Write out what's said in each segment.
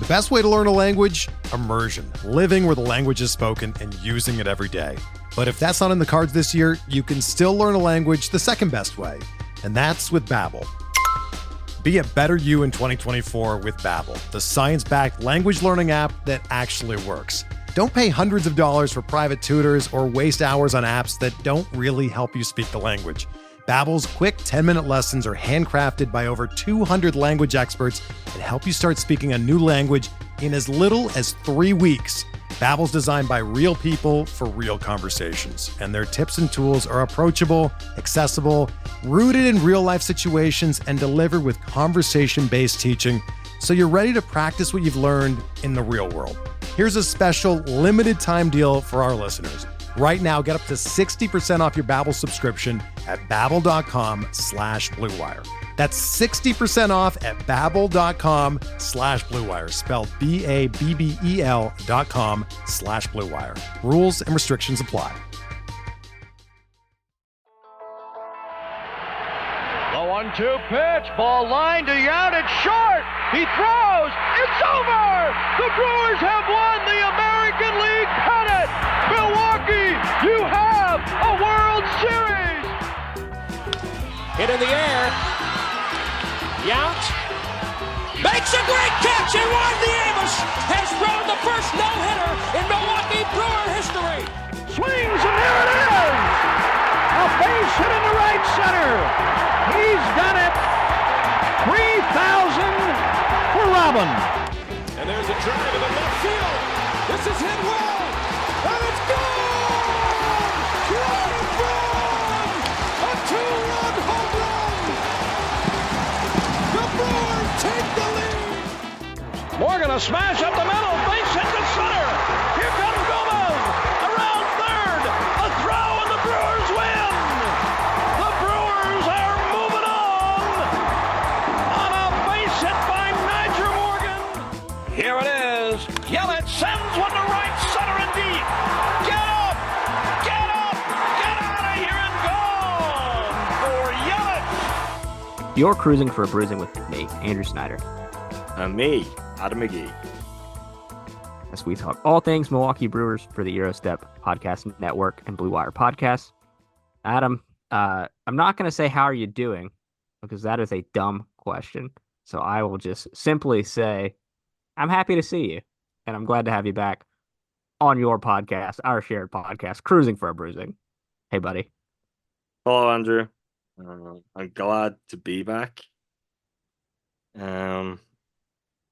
The best way to learn a language? Immersion. Living where the language is spoken and using it every day. But if that's not in the cards this year, you can still learn a language the second best way, and that's with Babbel. Be a better you in 2024 with Babbel, the science-backed language learning app that actually works. Don't pay hundreds of dollars for private tutors or waste hours on apps that don't really help you speak the language. Babbel's quick 10-minute lessons are handcrafted by over 200 language experts and help you start speaking a new language in as little as 3 weeks. Babbel's designed by real people for real conversations, and their tips and tools are approachable, accessible, rooted in real-life situations, and delivered with conversation-based teaching, so you're ready to practice what you've learned in the real world. Here's a special limited-time deal for our listeners. Right now, get up to 60% off your Babbel subscription at babbel.com/Blue Wire. That's 60% off at babbel.com/Blue Wire, spelled BABBEL.com/Blue Wire. Rules and restrictions apply. The 1-2 pitch, ball lined to Yount, it's short, he throws, it's over! The Brewers have won the American League pennant! Milwaukee, you have a World Series! Hit in the air, Yount makes a great catch, and Juan Nieves has thrown the first no-hitter in Milwaukee Brewer history! Swings, and there it is! A base hit in the right center! He's done it! 3,000 for Robin. And there's a drive in the left field. This is hit well. And it's gone! Robin Braun! A two-run home run! The Brewers take the lead! Morgan, a smash up the middle. Base hit to center. Here comes Gomez. Around third. A throw and the Brewers win. The Brewers are moving on a base hit by Nyjer Morgan. Here it is. Yelich sends one to right center and deep. Get up. Get up. Get out of here and gone for Yelich. You're cruising for a bruising with me, Andrew Snyder. And me, Adam McGee. As we talk all things Milwaukee Brewers for the Eurostep Podcast Network and Blue Wire Podcast. Adam, I'm not going to say how are you doing, because that is a dumb question. So I will just simply say I'm happy to see you, and I'm glad to have you back on your podcast, our shared podcast, Cruising for a Bruising. Hey, buddy. Hello, Andrew. I'm glad to be back.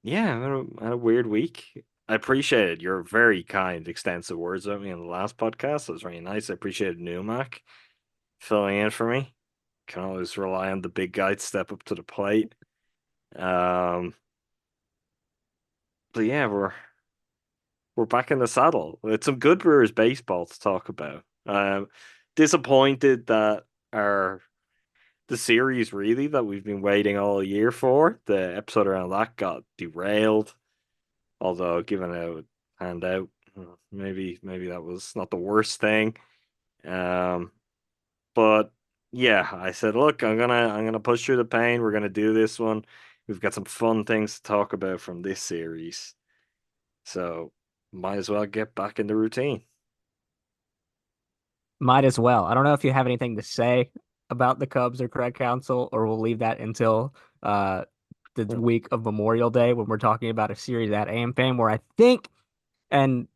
Yeah, I had a weird week. I appreciated your very kind, extensive words about me in the last podcast. It was very nice. I appreciated Numac filling in for me. Can always rely on the big guy to step up to the plate. But yeah, we're back in the saddle. It's some good Brewers baseball to talk about. Disappointed that the series really that we've been waiting all year for, the episode around that got derailed. Although given a handout, maybe that was not the worst thing. But yeah, I said, look, I'm gonna push through the pain. We're gonna do this one. We've got some fun things to talk about from this series, so might as well get back in the routine. Might as well. I don't know if you have anything to say about the Cubs or Craig Counsell, or we'll leave that until the week of Memorial Day when we're talking about a series at AmFam, where I think, and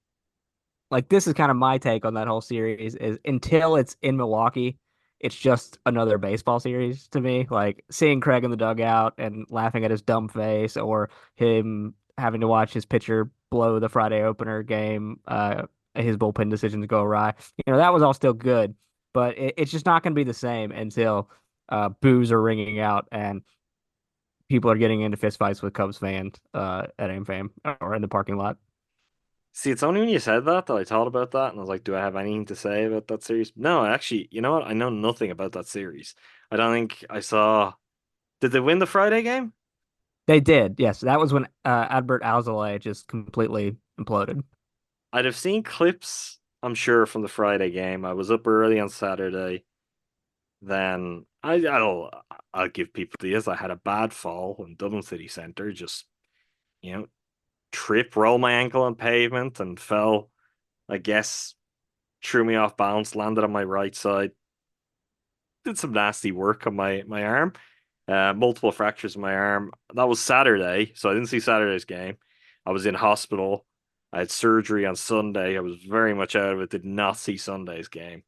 like this is kind of my take on that whole series, is until it's in Milwaukee, it's just another baseball series to me. Like seeing Craig in the dugout and laughing at his dumb face, or him having to watch his pitcher blow the Friday opener game, his bullpen decisions go awry. That was all still good, but it's just not going to be the same until boos are ringing out and people are getting into fistfights with Cubs fans at AmFam or in the parking lot. See, it's only when you said that I thought about that, and I was like, do I have anything to say about that series? No, actually, you know what? I know nothing about that series. I don't think I saw... Did they win the Friday game? They did, yes. That was when Adbert Alzolay just completely imploded. I'd have seen clips, I'm sure, from the Friday game. I was up early on Saturday. Then I'll give people this. I had a bad fall in Dublin City Centre, just, rolled my ankle on pavement and fell, I guess, threw me off balance, landed on my right side. Did some nasty work on my arm. Multiple fractures in my arm. That was Saturday, so I didn't see Saturday's game. I was in hospital. I had surgery on Sunday. I was very much out of it. Did not see Sunday's game,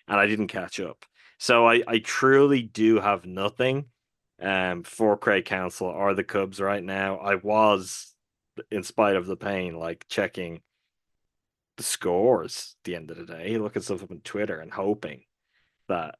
and I didn't catch up. So I truly do have nothing for Craig Counsell or the Cubs right now. I was, in spite of the pain, like checking the scores at the end of the day, looking stuff up on Twitter and hoping that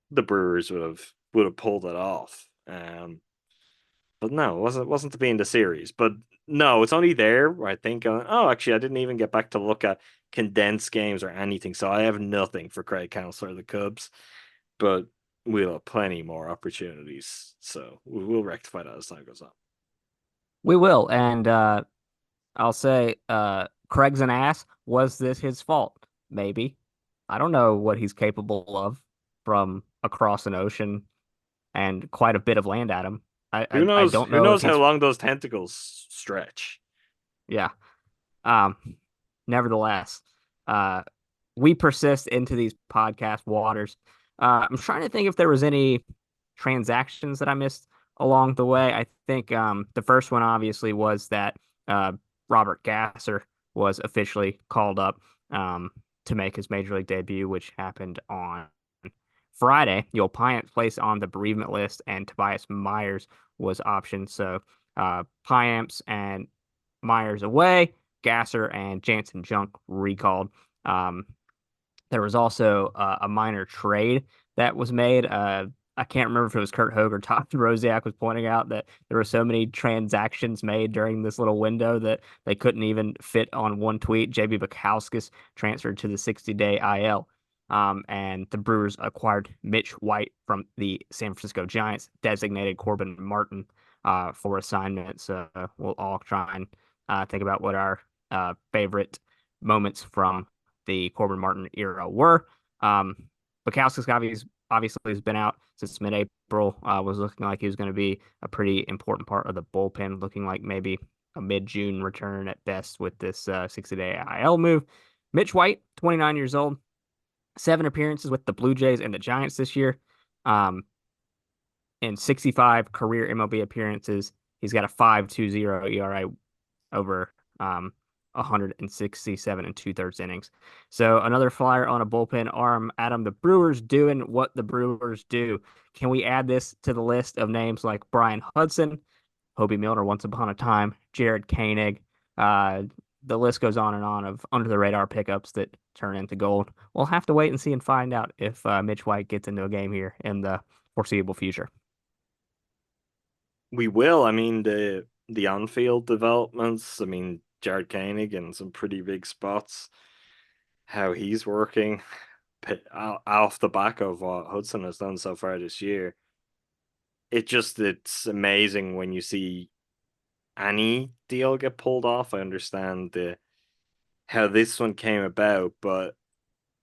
the Brewers would have pulled it off. But no, it wasn't to be in the series. But no, it's only there where I think, oh, actually, I didn't even get back to look at condensed games or anything, so I have nothing for Craig Counsell or the Cubs. But we'll have plenty more opportunities, so we'll rectify that as time goes on. We will, and I'll say, Craig's an ass. Was this his fault? Maybe. I don't know what he's capable of from across an ocean and quite a bit of land at him. Who I knows? don't Who know if knows how he's long those tentacles stretch? yeah. Um, Nevertheless, we persist into these podcast waters. I'm trying to think if there was any transactions that I missed along the way. I think the first one obviously was that Robert Gasser was officially called up to make his major league debut, which happened on Friday. Joel Payamps placed on the bereavement list, and Tobias Myers was optioned. So Payamps and Myers away, Gasser and Jansen Junk recalled. There was also a minor trade that was made. I can't remember if it was Kurt Hogue or Todd Rosiak was pointing out that there were so many transactions made during this little window that they couldn't even fit on one tweet. JB Bukowskis transferred to the 60-day IL. And the Brewers acquired Mitch White from the San Francisco Giants, designated Corbin Martin for assignment. So we'll all try and think about what our favorite moments from the Corbin Martin era were. Bukowskis obviously has been out since mid-April. Was looking like he was going to be a pretty important part of the bullpen, looking like maybe a mid-June return at best with this 60-day IL move. Mitch White, 29 years old, 7 appearances with the Blue Jays and the Giants this year. In 65 career MLB appearances, he's got a 5.20 ERA over 167 and 2/3 innings. So another flyer on a bullpen arm. Adam, the Brewers doing what the Brewers do. Can we add this to the list of names like Brian Hudson, Hobie Milner once upon a time, Jared Koenig? The list goes on and on of under the radar pickups that turn into gold. We'll have to wait and see and find out if Mitch White gets into a game here in the foreseeable future. We will. I mean, the on-field developments. I mean, Jared Koenig in some pretty big spots. How he's working off the back of what Hudson has done so far this year. It's amazing when you see any deal get pulled off. I understand how this one came about, but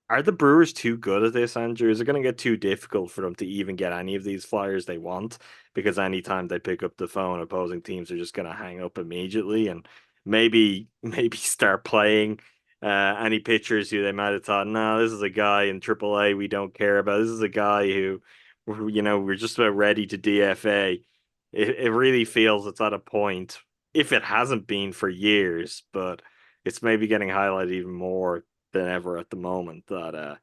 are the Brewers too good at this, Andrew? Is it going to get too difficult for them to even get any of these flyers they want? Because anytime they pick up the phone, opposing teams are just going to hang up immediately and maybe start playing any pitchers who they might have thought, no, this is a guy in AAA we don't care about. This is a guy who, we're just about ready to DFA. It really feels it's at a point, if it hasn't been for years, but it's maybe getting highlighted even more than ever at the moment that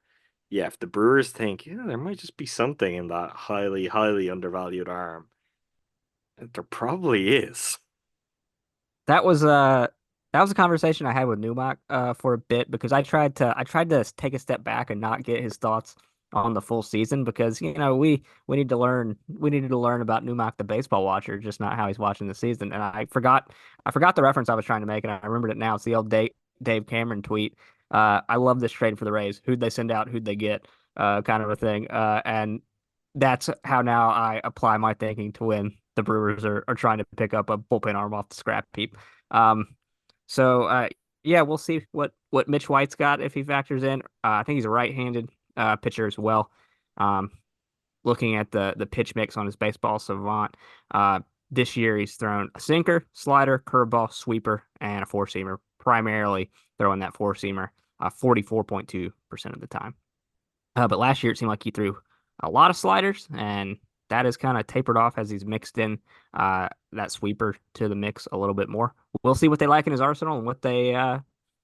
if the Brewers think there might just be something in that highly undervalued arm, there probably is. That was a conversation I had with Newmark for a bit, because I tried to take a step back and not get his thoughts on the full season, because we needed to learn about Newmark the baseball watcher, just not how he's watching the season. And I forgot the reference I was trying to make, and I remembered it now. It's the old Dave Cameron tweet. I love this trade for the Rays. Who'd they send out? Who'd they get? Kind of a thing. And that's how now I apply my thinking to when the Brewers are trying to pick up a bullpen arm off the scrap heap. So we'll see what Mitch White's got if he factors in. I think he's a right-handed pitcher as well. Looking at the pitch mix on his baseball savant, this year he's thrown a sinker, slider, curveball, sweeper, and a four-seamer, primarily throwing that four-seamer 44.2% of the time. But last year it seemed like he threw a lot of sliders, and that has kind of tapered off as he's mixed in that sweeper to the mix a little bit more. We'll see what they like in his arsenal and what they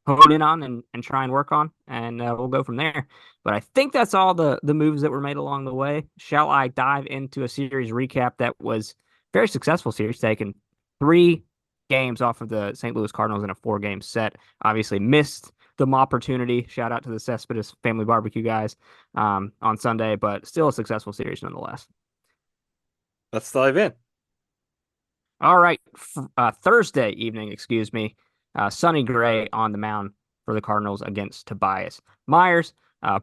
hone in on and try and work on, and we'll go from there. But I think that's all the moves that were made along the way. Shall I dive into a series recap that was very successful series, taking 3 games off of the St. Louis Cardinals in a 4-game set? Obviously missed the opportunity. Shout out to the Cespedes Family Barbecue guys on Sunday, but still a successful series nonetheless. Let's dive in. All right. Thursday evening, excuse me. Sonny Gray on the mound for the Cardinals against Tobias Myers.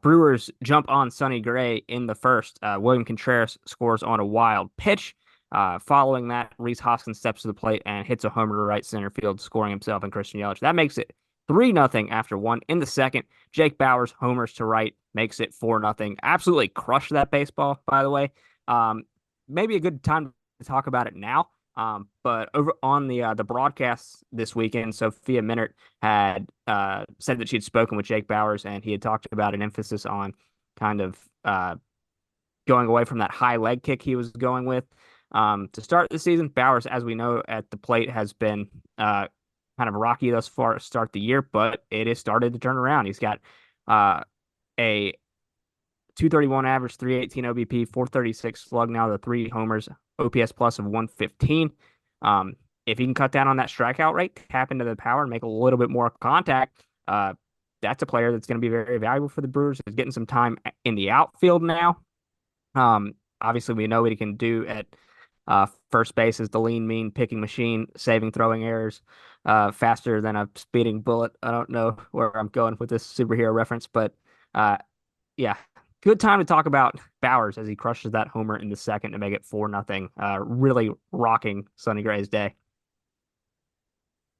Brewers jump on Sonny Gray in the first. William Contreras scores on a wild pitch. Following that, Rhys Hoskins steps to the plate and hits a homer to right center field, scoring himself and Christian Yelich. That makes it 3-0 after 1. In the second, Jake Bauers homers to right, makes it 4-0. Absolutely crushed that baseball, by the way. Maybe a good time to talk about it now. But over on the broadcast this weekend, Sophia Minert had said that she'd spoken with Jake Bauers, and he had talked about an emphasis on kind of going away from that high leg kick he was going with. To start the season, Bauers, as we know, at the plate has been kind of rocky thus far to start the year, but it has started to turn around. He's got a 231 average, 318 OBP, 436 slug now, the 3 homers, OPS plus of 115. If he can cut down on that strikeout rate, tap into the power, and make a little bit more contact, that's a player that's going to be very valuable for the Brewers. He's getting some time in the outfield now. Obviously, we know what he can do at first base is the lean, mean picking machine, saving throwing errors faster than a speeding bullet. I don't know where I'm going with this superhero reference, but yeah, good time to talk about Bauers as he crushes that homer in the second to make it 4-0. Really rocking Sonny Gray's day.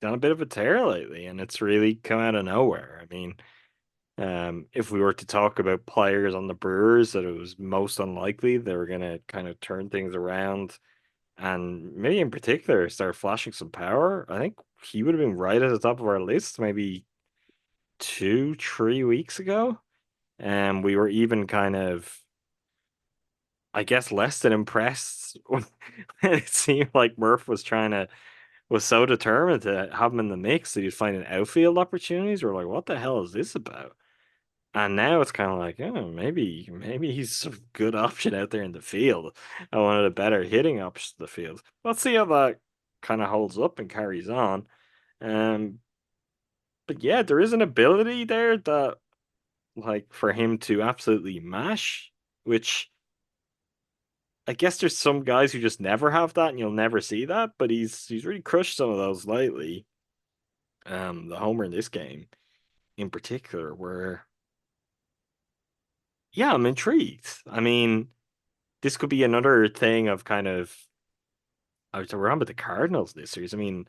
Done a bit of a tear lately, and it's really come out of nowhere. I mean, if we were to talk about players on the Brewers that it was most unlikely they were going to kind of turn things around and maybe in particular start flashing some power, I think he would have been right at the top of our list maybe 2-3 weeks ago. And we were even kind of, I guess, less than impressed when it seemed like Murph was so determined to have him in the mix that he'd find an outfield opportunities. We're like, what the hell is this about? And now it's kind of like, oh, maybe he's a good option out there in the field. I wanted a better hitting option in the field. Let's see how that kind of holds up and carries on. But yeah, there is an ability there that, like, for him to absolutely mash, which I guess there's some guys who just never have that, and you'll never see that. But he's really crushed some of those lately. The homer in this game, in particular, where. Yeah, I'm intrigued. I mean, this could be another thing of kind of. I was around with the Cardinals this series. I mean,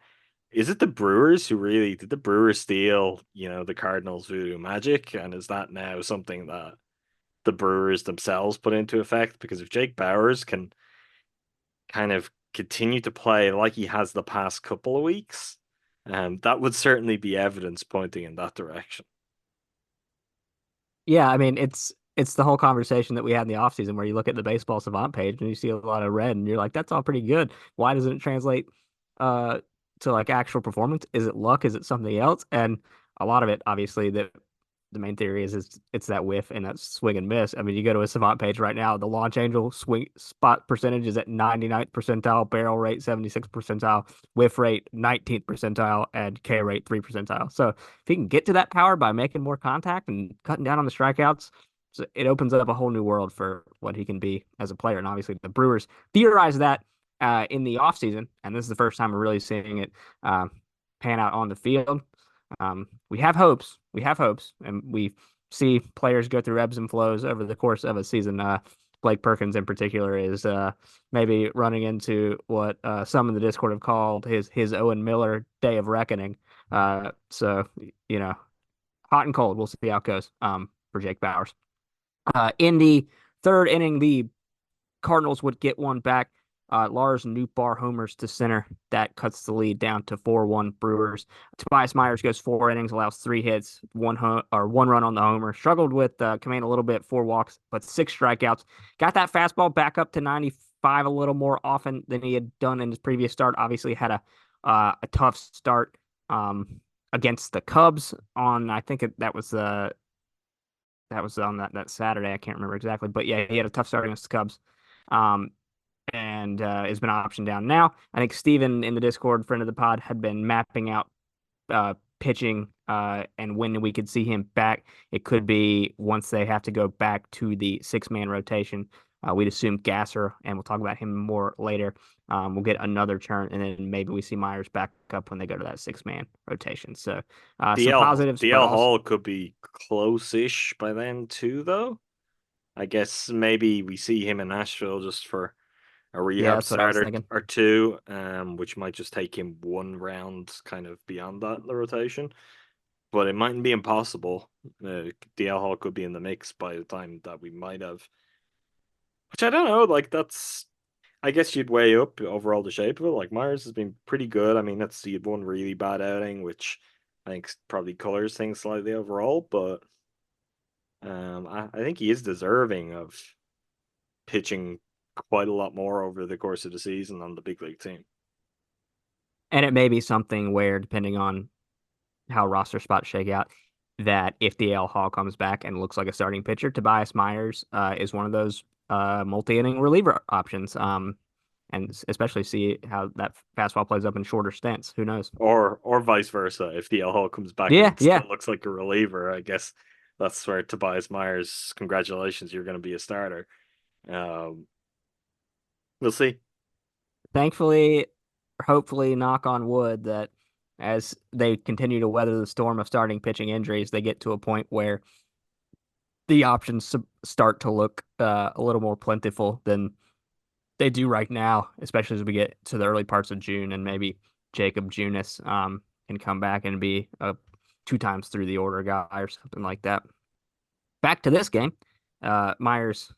is it the Brewers who really did the Brewers steal, the Cardinals' voodoo magic? And is that now something that the Brewers themselves put into effect? Because if Jake Bauers can kind of continue to play like he has the past couple of weeks, that would certainly be evidence pointing in that direction. Yeah, I mean, it's the whole conversation that we had in the offseason where you look at the baseball savant page and you see a lot of red and you're like, that's all pretty good. Why doesn't it translate to like actual performance? Is it luck? Is it something else? And a lot of it, obviously, the main theory is it's that whiff and that swing and miss. I mean, you go to a savant page right now, the launch angel swing spot percentage is at 99th percentile, barrel rate 76th percentile, whiff rate 19th percentile, and K rate 3 percentile. So if he can get to that power by making more contact and cutting down on the strikeouts, so it opens up a whole new world for what he can be as a player. And obviously the Brewers theorized that in the offseason, and this is the first time we're really seeing it pan out on the field. We have hopes, and we see players go through ebbs and flows over the course of a season. Blake Perkins, in particular, is maybe running into what some in the Discord have called his Owen Miller day of reckoning. So hot and cold. We'll see how it goes for Jake Bauers. In the third inning, the Cardinals would get one back. Lars Nootbaar homers to center. That cuts the lead down to 4-1 Brewers. Tobias Myers goes 4 innings, allows 3 hits, one run on the homer. Struggled with command a little bit, 4 walks, but 6 strikeouts. Got that fastball back up to 95 a little more often than he had done in his previous start. Obviously had a tough start against the Cubs on, I think that was on that Saturday. I can't remember exactly, but yeah, he had a tough start against the Cubs. And has been optioned down now. I think Steven in the Discord, friend of the pod, had been mapping out pitching and when we could see him back. It could be once they have to go back to the 6-man rotation. We'd assume Gasser, and we'll talk about him more later. We'll get another turn, and then maybe we see Myers back up when they go to that 6-man rotation. So some positives. DL Hall could be close-ish by then too, though. I guess maybe we see him in Nashville just for a rehab starter or 2, which might just take him 1 round kind of beyond that in the rotation. But it mightn't be impossible. DL Hall could be in the mix by the time that we might have. Which I don't know, like that's... I guess you'd weigh up overall the shape of it. Like Myers has been pretty good. I mean, he had 1 really bad outing, which I think probably colors things slightly overall, but I think he is deserving of pitching quite a lot more over the course of the season on the big league team. And it may be something where, depending on how roster spots shake out, that if DL Hall comes back and looks like a starting pitcher, Tobias Myers is one of those multi-inning reliever options. And especially see how that fastball plays up in shorter stints. Who knows? Or vice versa. If DL Hall comes back and still looks like a reliever, I guess that's where Tobias Myers, congratulations, you're going to be a starter. We'll see. Thankfully, hopefully, knock on wood, that as they continue to weather the storm of starting pitching injuries, they get to a point where the options start to look a little more plentiful than they do right now, especially as we get to the early parts of June, and maybe Jacob Junis can come back and be a 2 times through the order guy or something like that. Back to this game, Myers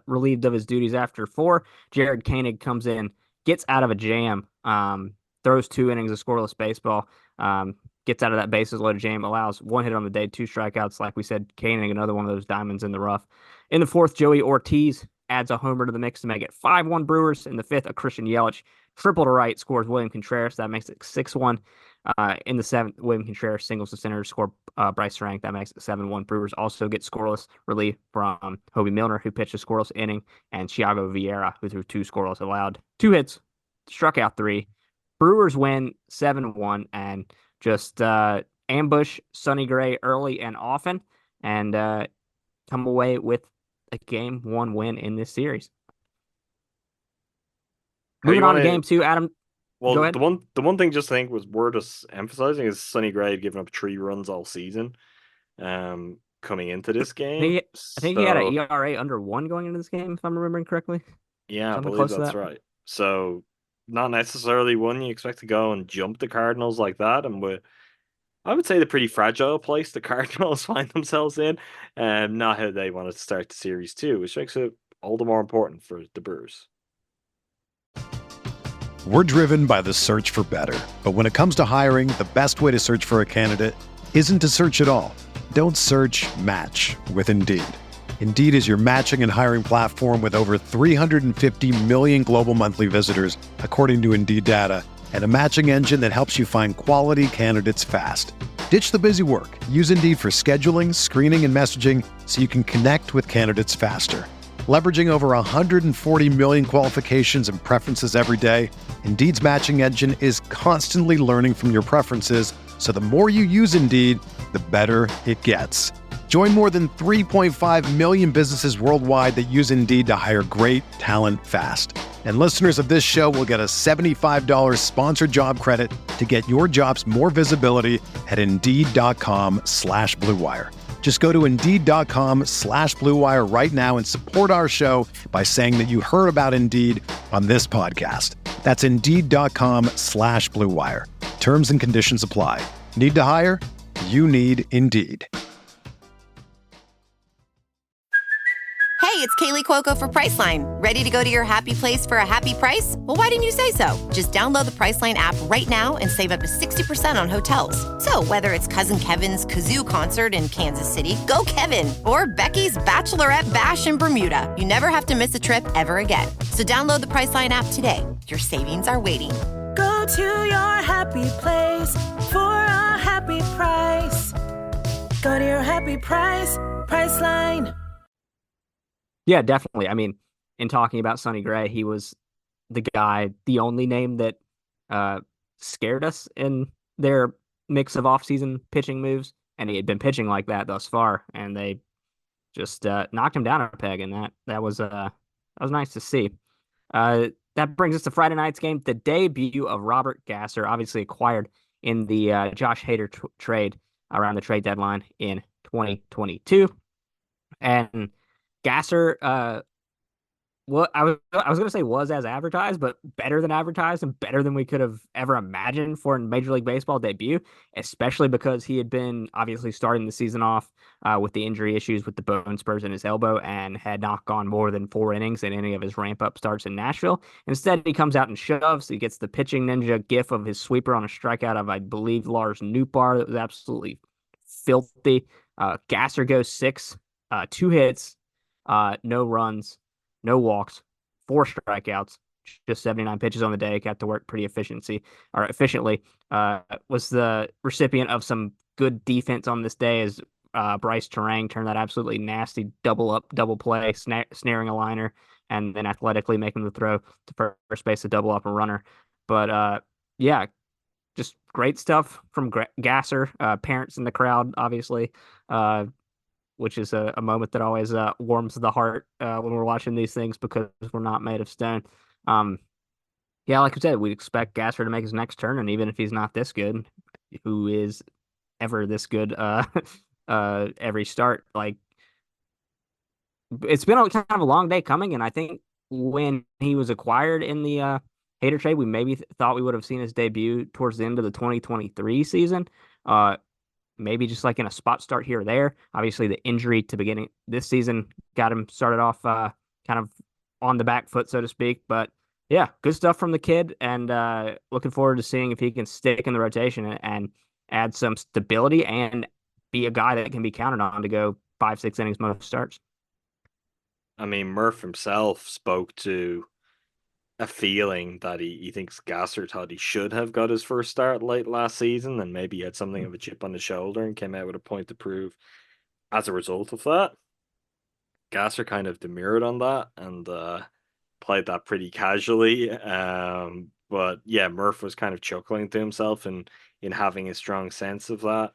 relieved of his duties after 4. Jared Koenig comes in, gets out of a jam, throws 2 innings of scoreless baseball, gets out of that bases loaded jam, allows 1 hit on the day, 2 strikeouts. Like we said, Koenig, another one of those diamonds in the rough. In the 4th, Joey Ortiz adds a homer to the mix to make it 5-1 Brewers. In the 5th, a Christian Yelich triple to right scores William Contreras. That makes it 6-1. In the 7th, William Contreras singles to center to score Bryce Rank. That makes it 7-1. Brewers also get scoreless relief from Hobie Milner, who pitched a scoreless inning, and Thiago Vieira, who threw 2 scoreless, allowed 2 hits, struck out 3. Brewers win 7-1 and just ambush Sonny Gray early and often, and come away with a Game 1 win in this series. Moving on to Game 2, Adam. Well, go ahead. The one thing just I think was worth us emphasizing is Sonny Gray had given up 3 runs all season coming into this game. I think he had an ERA under 1 going into this game, if I'm remembering correctly. Yeah, I believe that's right. So not necessarily one you expect to go and jump the Cardinals like that, and I would say the pretty fragile place the Cardinals find themselves in, and not how they wanted to start the series too, which makes it all the more important for the Brewers. We're driven by the search for better, but when it comes to hiring, the best way to search for a candidate isn't to search at all. Don't search, match with Indeed. Indeed is your matching and hiring platform with over 350 million global monthly visitors, according to Indeed data, and a matching engine that helps you find quality candidates fast. Ditch the busy work. Use Indeed for scheduling, screening, and messaging so you can connect with candidates faster. Leveraging over 140 million qualifications and preferences every day, Indeed's matching engine is constantly learning from your preferences, so the more you use Indeed, the better it gets. Join more than 3.5 million businesses worldwide that use Indeed to hire great talent fast. And listeners of this show will get a $75 sponsored job credit to get your jobs more visibility at Indeed.com/Blue Wire. Just go to Indeed.com/Blue Wire right now and support our show by saying that you heard about Indeed on this podcast. That's Indeed.com/Blue Wire. Terms and conditions apply. Need to hire? You need Indeed. Hey, it's Kaylee Cuoco for Priceline. Ready to go to your happy place for a happy price? Well, why didn't you say so? Just download the Priceline app right now and save up to 60% on hotels. So whether it's Cousin Kevin's Kazoo Concert in Kansas City, go Kevin, or Becky's Bachelorette Bash in Bermuda, you never have to miss a trip ever again. So download the Priceline app today. Your savings are waiting. Go to your happy place for a happy price. Go to your happy price, Priceline. Yeah, definitely. I mean, in talking about Sonny Gray, he was the guy, the only name that scared us in their mix of offseason pitching moves, and he had been pitching like that thus far, and they just knocked him down a peg, and that was nice to see. That brings us to Friday night's game, the debut of Robert Gasser, obviously acquired in the Josh Hader trade around the trade deadline in 2022, and Gasser, well, I was gonna say was as advertised, but better than advertised and better than we could have ever imagined for a Major League Baseball debut, especially because he had been obviously starting the season off with the injury issues with the bone spurs in his elbow and had not gone more than 4 innings in any of his ramp up starts in Nashville. Instead, he comes out and shoves. He gets the pitching ninja gif of his sweeper on a strikeout of, I believe, Lars Nootbaar. That was absolutely filthy. Gasser goes 6, 2 hits. No runs, no walks, 4 strikeouts, just 79 pitches on the day. Got to work pretty efficiently. Was the recipient of some good defense on this day as Bryce Terang turned that absolutely nasty double play, snaring a liner, and then athletically making the throw to first base to double up a runner. But yeah, just great stuff from Gasser. Parents in the crowd, obviously. Which is a moment that always warms the heart when we're watching these things because we're not made of stone. Yeah, like I said, we'd expect Gasser to make his next turn, and even if he's not this good, who is ever this good every start? Like, it's been kind of a long day coming, and I think when he was acquired in the Hader trade, we maybe thought we would have seen his debut towards the end of the 2023 season. Maybe just like in a spot start here or there. Obviously, the injury to beginning this season got him started off kind of on the back foot, so to speak. But yeah, good stuff from the kid, and looking forward to seeing if he can stick in the rotation and add some stability and be a guy that can be counted on to go 5-6 innings most starts. I mean, Murph himself spoke to a feeling that he thinks Gasser thought he should have got his first start late last season and maybe he had something of a chip on the shoulder and came out with a point to prove as a result of that. Gasser kind of demurred on that and played that pretty casually. But yeah, Murph was kind of chuckling to himself in having a strong sense of that.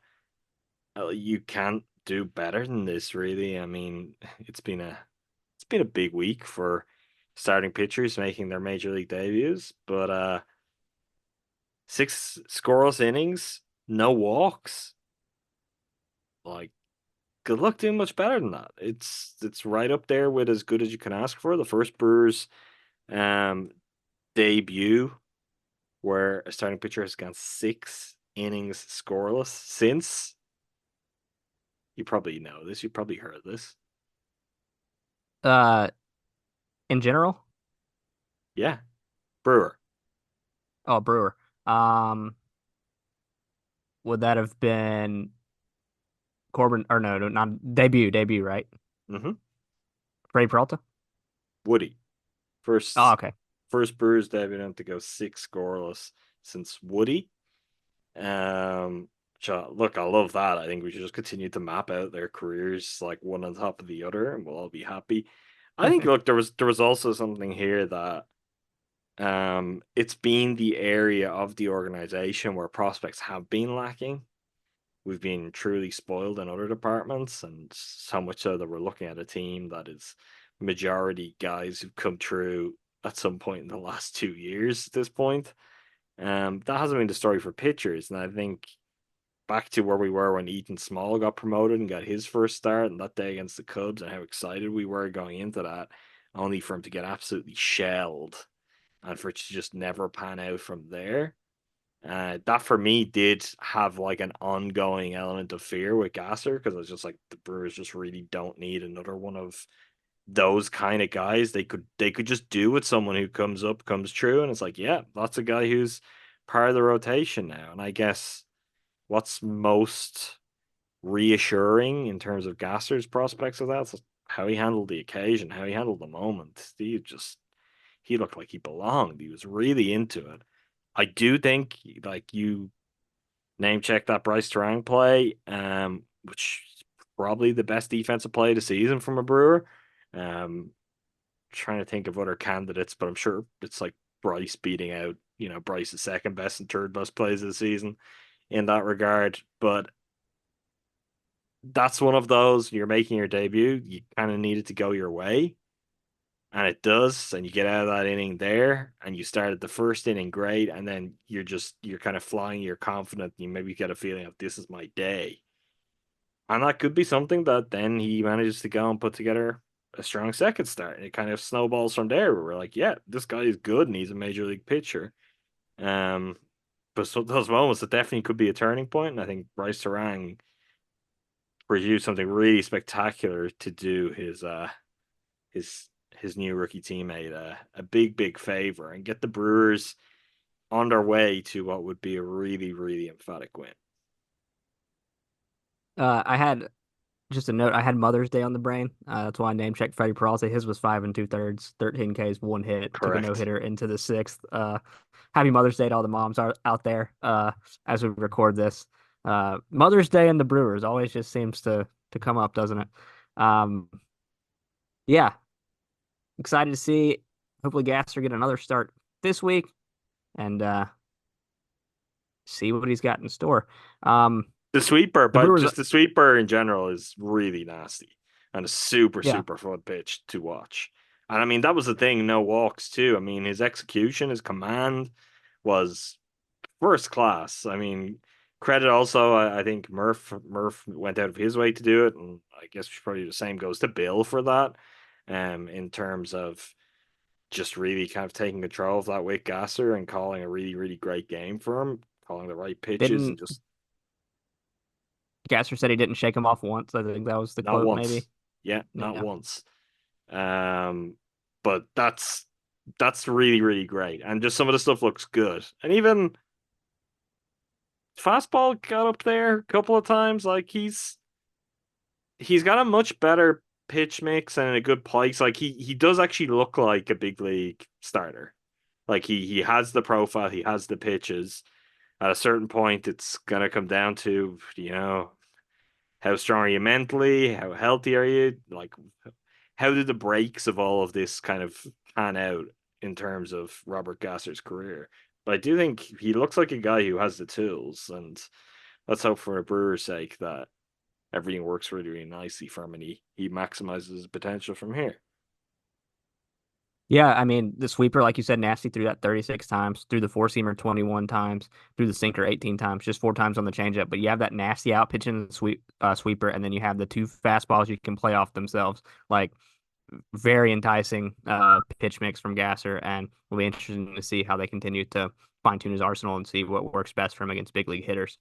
You can't do better than this, really. I mean, it's been a big week for starting pitchers making their major league debuts, but 6 scoreless innings, no walks. Like, good luck doing much better than that. It's right up there with as good as you can ask for. The first Brewers debut where a starting pitcher has gone 6 innings scoreless since. You probably know this. You probably heard this. In general? Yeah. Brewer. Oh, Brewer. Would that have been Corbin? Or no, not debut, right? Mm-hmm. Freddie Peralta? Woody. Oh, okay. First Brewers debutant to go 6 scoreless since Woody. Look, I love that. I think we should just continue to map out their careers like one on top of the other, and we'll all be happy. I think look, there was also something here that it's been the area of the organization where prospects have been lacking. We've been truly spoiled in other departments, and so much so that we're looking at a team that is majority guys who've come through at some point in the last 2 years at this point. That hasn't been the story for pitchers, and I think back to where we were when Ethan Small got promoted and got his first start and that day against the Cubs and how excited we were going into that, only for him to get absolutely shelled and for it to just never pan out from there. That for me did have like an ongoing element of fear with Gasser because I was just like, the Brewers just really don't need another one of those kind of guys, they could just do with someone who comes up, comes true, and it's like, yeah, that's a guy who's part of the rotation now. And I guess what's most reassuring in terms of Gasser's prospects of that's how he handled the occasion, how he handled the moment. He looked like he belonged. He was really into it. I do think, like, you name check that Bryce Terang play, which is probably the best defensive play of the season from a Brewer. Trying to think of other candidates, but I'm sure it's like Bryce beating out, Bryce's second best and third best plays of the season in that regard. But that's one of those, you're making your debut, you kind of need it to go your way. And it does, and you get out of that inning there, and you started the first inning great, and then you're kind of flying, you're confident, you maybe get a feeling of this is my day. And that could be something that then he manages to go and put together a strong second start. And it kind of snowballs from there where we're like, yeah, this guy is good and he's a major league pitcher. But so those moments, it definitely could be a turning point. And I think Bryce Terang produced something really spectacular to do his new rookie teammate a big favor and get the Brewers on their way to what would be a really, really emphatic win. I had just a note. I had Mother's Day on the brain. That's why I name checked Freddie Peralta. His was 5 2/3, 13 Ks, 1 hit, took a Correct. no-hitter into the sixth. Happy Mother's Day to all the moms out there as we record this. Mother's Day and the Brewers always just seems to come up, doesn't it? Yeah, excited to see. Hopefully, Gasser get another start this week and see what he's got in store. The sweeper, but Brewers, just the sweeper in general is really nasty and a super, yeah. super fun pitch to watch. And I mean, that was the thing, no walks too. I mean, his execution, his command was first class. I mean, credit also, I think Murph went out of his way to do it. And I guess probably the same goes to Bill for that, in terms of just really kind of taking control of that with Gasser and calling a really, really great game for him, calling the right pitches and Didn't just Gasser said he didn't shake him off once. I think that was the not quote, once. maybe. Yeah, not Yeah. once. But that's really, really great. And just some of the stuff looks good. And even fastball got up there a couple of times. Like he's got a much better pitch mix and a good place. Like he does actually look like a big league starter. Like he has the profile, he has the pitches. At a certain point, it's gonna come down to, how strong are you mentally? How healthy are you? Like, how did the breaks of all of this kind of pan out in terms of Robert Gasser's career? But I do think he looks like a guy who has the tools, and let's hope for a Brewer's sake that everything works really, really nicely for him and he maximizes his potential from here. Yeah, I mean, the sweeper, like you said, nasty threw that 36 times, threw the four-seamer 21 times, threw the sinker 18 times, just 4 times on the changeup. But you have that nasty out pitch in the sweeper, and then you have the 2 fastballs you can play off themselves. Like, very enticing pitch mix from Gasser, and it'll be interesting to see how they continue to fine-tune his arsenal and see what works best for him against big league hitters.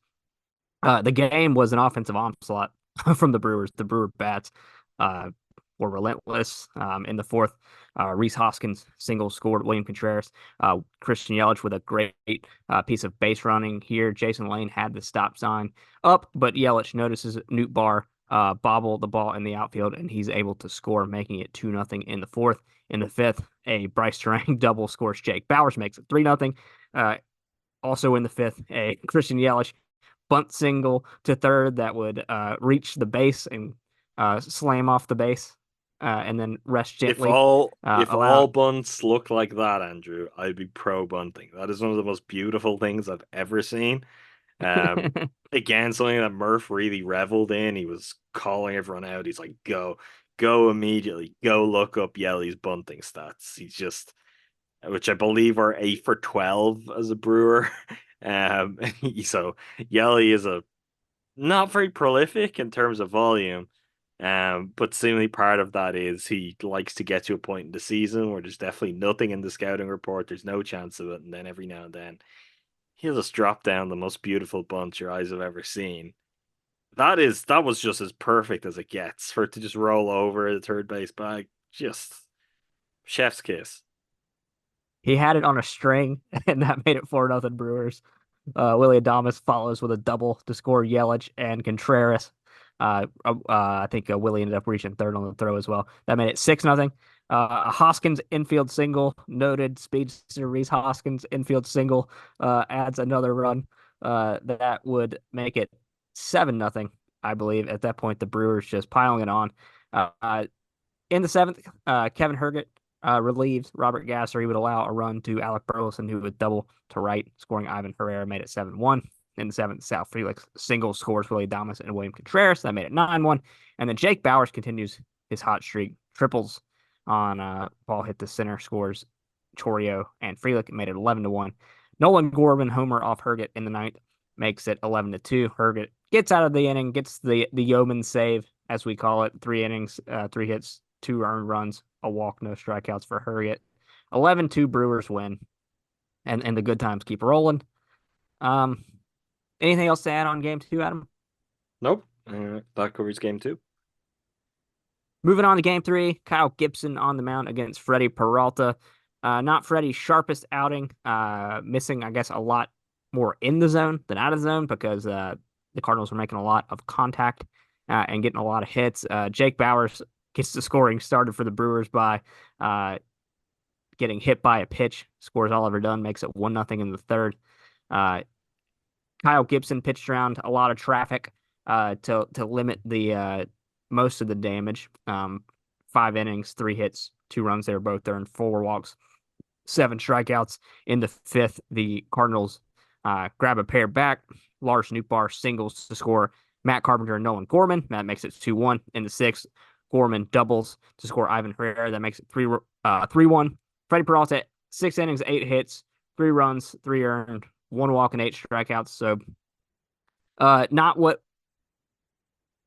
The game was an offensive onslaught from the Brewers. The Brewer bats were relentless. In the fourth, Rhys Hoskins single scored William Contreras. Christian Yelich with a great piece of base running here. Jason Lane had the stop sign up, but Yelich notices Newt Barr bobble the ball in the outfield, and he's able to score, making it 2-0 in the fourth. In the fifth, a Bryce Terang double scores Jake Bauers, makes it 3-0. Also in the fifth, a Christian Yelich bunt single to third that would reach the base and slam off the base and then rest gently. If all bunts look like that, Andrew, I'd be pro bunting. That is one of the most beautiful things I've ever seen. Again, something that Murph really reveled in. He was calling everyone out. He's like, go immediately, go look up Yelly's bunting stats. He's just, which I believe are 8 for 12 as a Brewer. So Yelly is not very prolific in terms of volume. But seemingly part of that is he likes to get to a point in the season where there's definitely nothing in the scouting report. There's no chance of it. And then every now and then he'll just drop down the most beautiful bunt your eyes have ever seen. That was just as perfect as it gets for it to just roll over the third base bag. just chef's kiss. He had it on a string, and that made it 4-0 Brewers. Willie Adames follows with a double to score Yelich and Contreras. I think Willie ended up reaching third on the throw as well. That made it 6-0. A Hoskins infield single, noted speedster Reese Hoskins infield single, adds another run. That would make it 7-0, I believe. At that point, the Brewers just piling it on. In the seventh, Kevin Herget relieved Robert Gasser. He would allow a run to Alec Burleson, who would double to right, scoring Ivan Herrera, made it 7-1. In the seventh, Sal Felix single scores Willie Adames and William Contreras. That made it 9-1. And then Jake Bauers continues his hot streak, triples on ball hit the center, scores Chorio and Frelick, made it 11-1. Nolan Gorman homer off Herget in the ninth, makes it 11-2. Herget gets out of the inning, gets the yeoman save, as we call it. 3 innings, 3 hits, 2 earned runs, a walk, no strikeouts for Herget. 11-2 Brewers win, and the good times keep rolling. Anything else to add on game 2, Adam? Nope. That covers game 2. Moving on to game 3, Kyle Gibson on the mound against Freddie Peralta. Not Freddie's sharpest outing, missing, I guess, a lot more in the zone than out of the zone because the Cardinals were making a lot of contact and getting a lot of hits. Jake Bauers gets the scoring started for the Brewers by getting hit by a pitch, scores Oliver Dunn, makes it 1-0 in the third. Kyle Gibson pitched around a lot of traffic to limit the most of the damage. 5 innings, 3 hits, 2 runs. They were both earned, 4 walks, 7 strikeouts. In the fifth, the Cardinals grab a pair back. Lars Nootbaar singles to score Matt Carpenter and Nolan Gorman. That makes it 2-1. In the sixth, Gorman doubles to score Ivan Herrera. That makes it 3-1. Freddie Peralta, 6 innings, 8 hits, 3 runs, 3 earned, 1 walk, and 8 strikeouts. So not what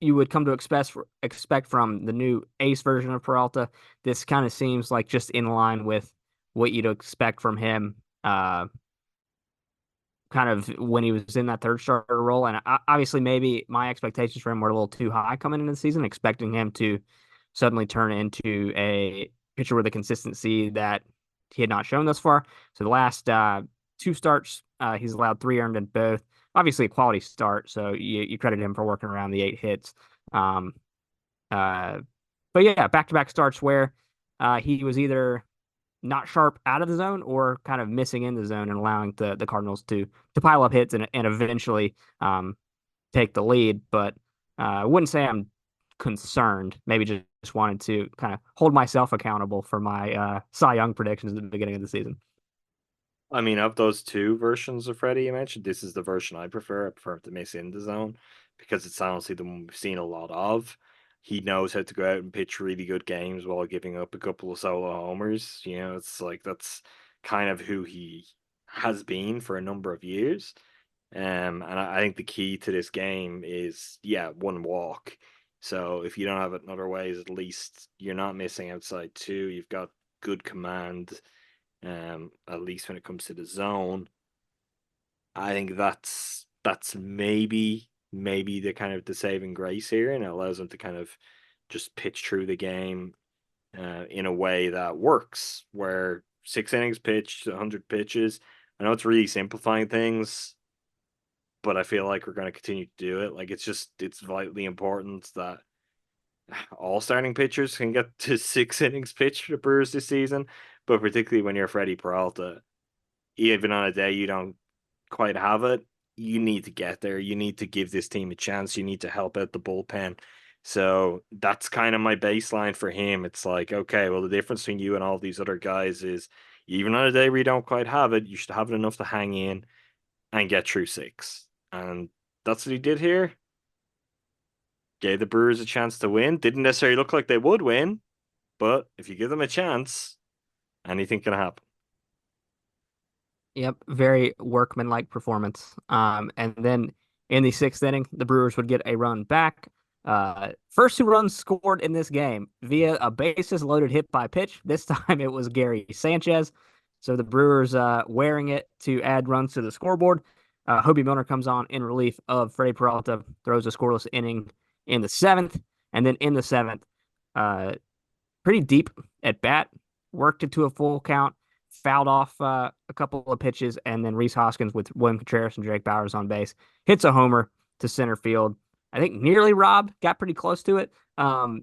you would come to expect from the new ace version of Peralta. This kind of seems like just in line with what you'd expect from him kind of when he was in that third starter role. And obviously maybe my expectations for him were a little too high coming into the season, expecting him to suddenly turn into a pitcher with a consistency that he had not shown thus far. So the last 2 starts, he's allowed 3 earned in both. Obviously a quality start, so you credit him for working around the 8 hits. But yeah, back-to-back starts where he was either not sharp out of the zone or kind of missing in the zone and allowing the Cardinals to pile up hits and eventually take the lead. But I wouldn't say I'm concerned. Maybe just wanted to kind of hold myself accountable for my Cy Young predictions at the beginning of the season. I mean, of those 2 versions of Freddie you mentioned, this is the version I prefer. I prefer him to miss in the zone because it's honestly the one we've seen a lot of. He knows how to go out and pitch really good games while giving up a couple of solo homers. You know, it's like that's kind of who he has been for a number of years. And I think the key to this game is, 1 walk. So if you don't have it in other ways, at least you're not missing outside 2. You've got good command. At least when it comes to the zone. I think that's maybe the kind of the saving grace here, and it allows them to kind of just pitch through the game in a way that works, where 6 innings pitched, 100 pitches. I know it's really simplifying things, but I feel like we're going to continue to do it. Like it's vitally important that all starting pitchers can get to 6 innings pitched for the Brewers this season. But particularly when you're Freddie Peralta, even on a day you don't quite have it, you need to get there. You need to give this team a chance. You need to help out the bullpen. So that's kind of my baseline for him. It's like, okay, well, the difference between you and all these other guys is even on a day where you don't quite have it, you should have it enough to hang in and get through 6. And that's what he did here. Gave the Brewers a chance to win. Didn't necessarily look like they would win, but if you give them a chance, anything can happen. Yep, very workmanlike performance. And then in the 6th inning, the Brewers would get a run back. First 2 runs scored in this game via a bases loaded hit by pitch. This time it was Gary Sanchez. So the Brewers wearing it to add runs to the scoreboard. Hobie Milner comes on in relief of Freddie Peralta, throws a scoreless inning in the 7th. And then in the 7th, pretty deep at bat, worked it to a full count, fouled off a couple of pitches, and then Rhys Hoskins with William Contreras and Drake Bowers on base hits a homer to center field. I think nearly robbed, got pretty close to it. That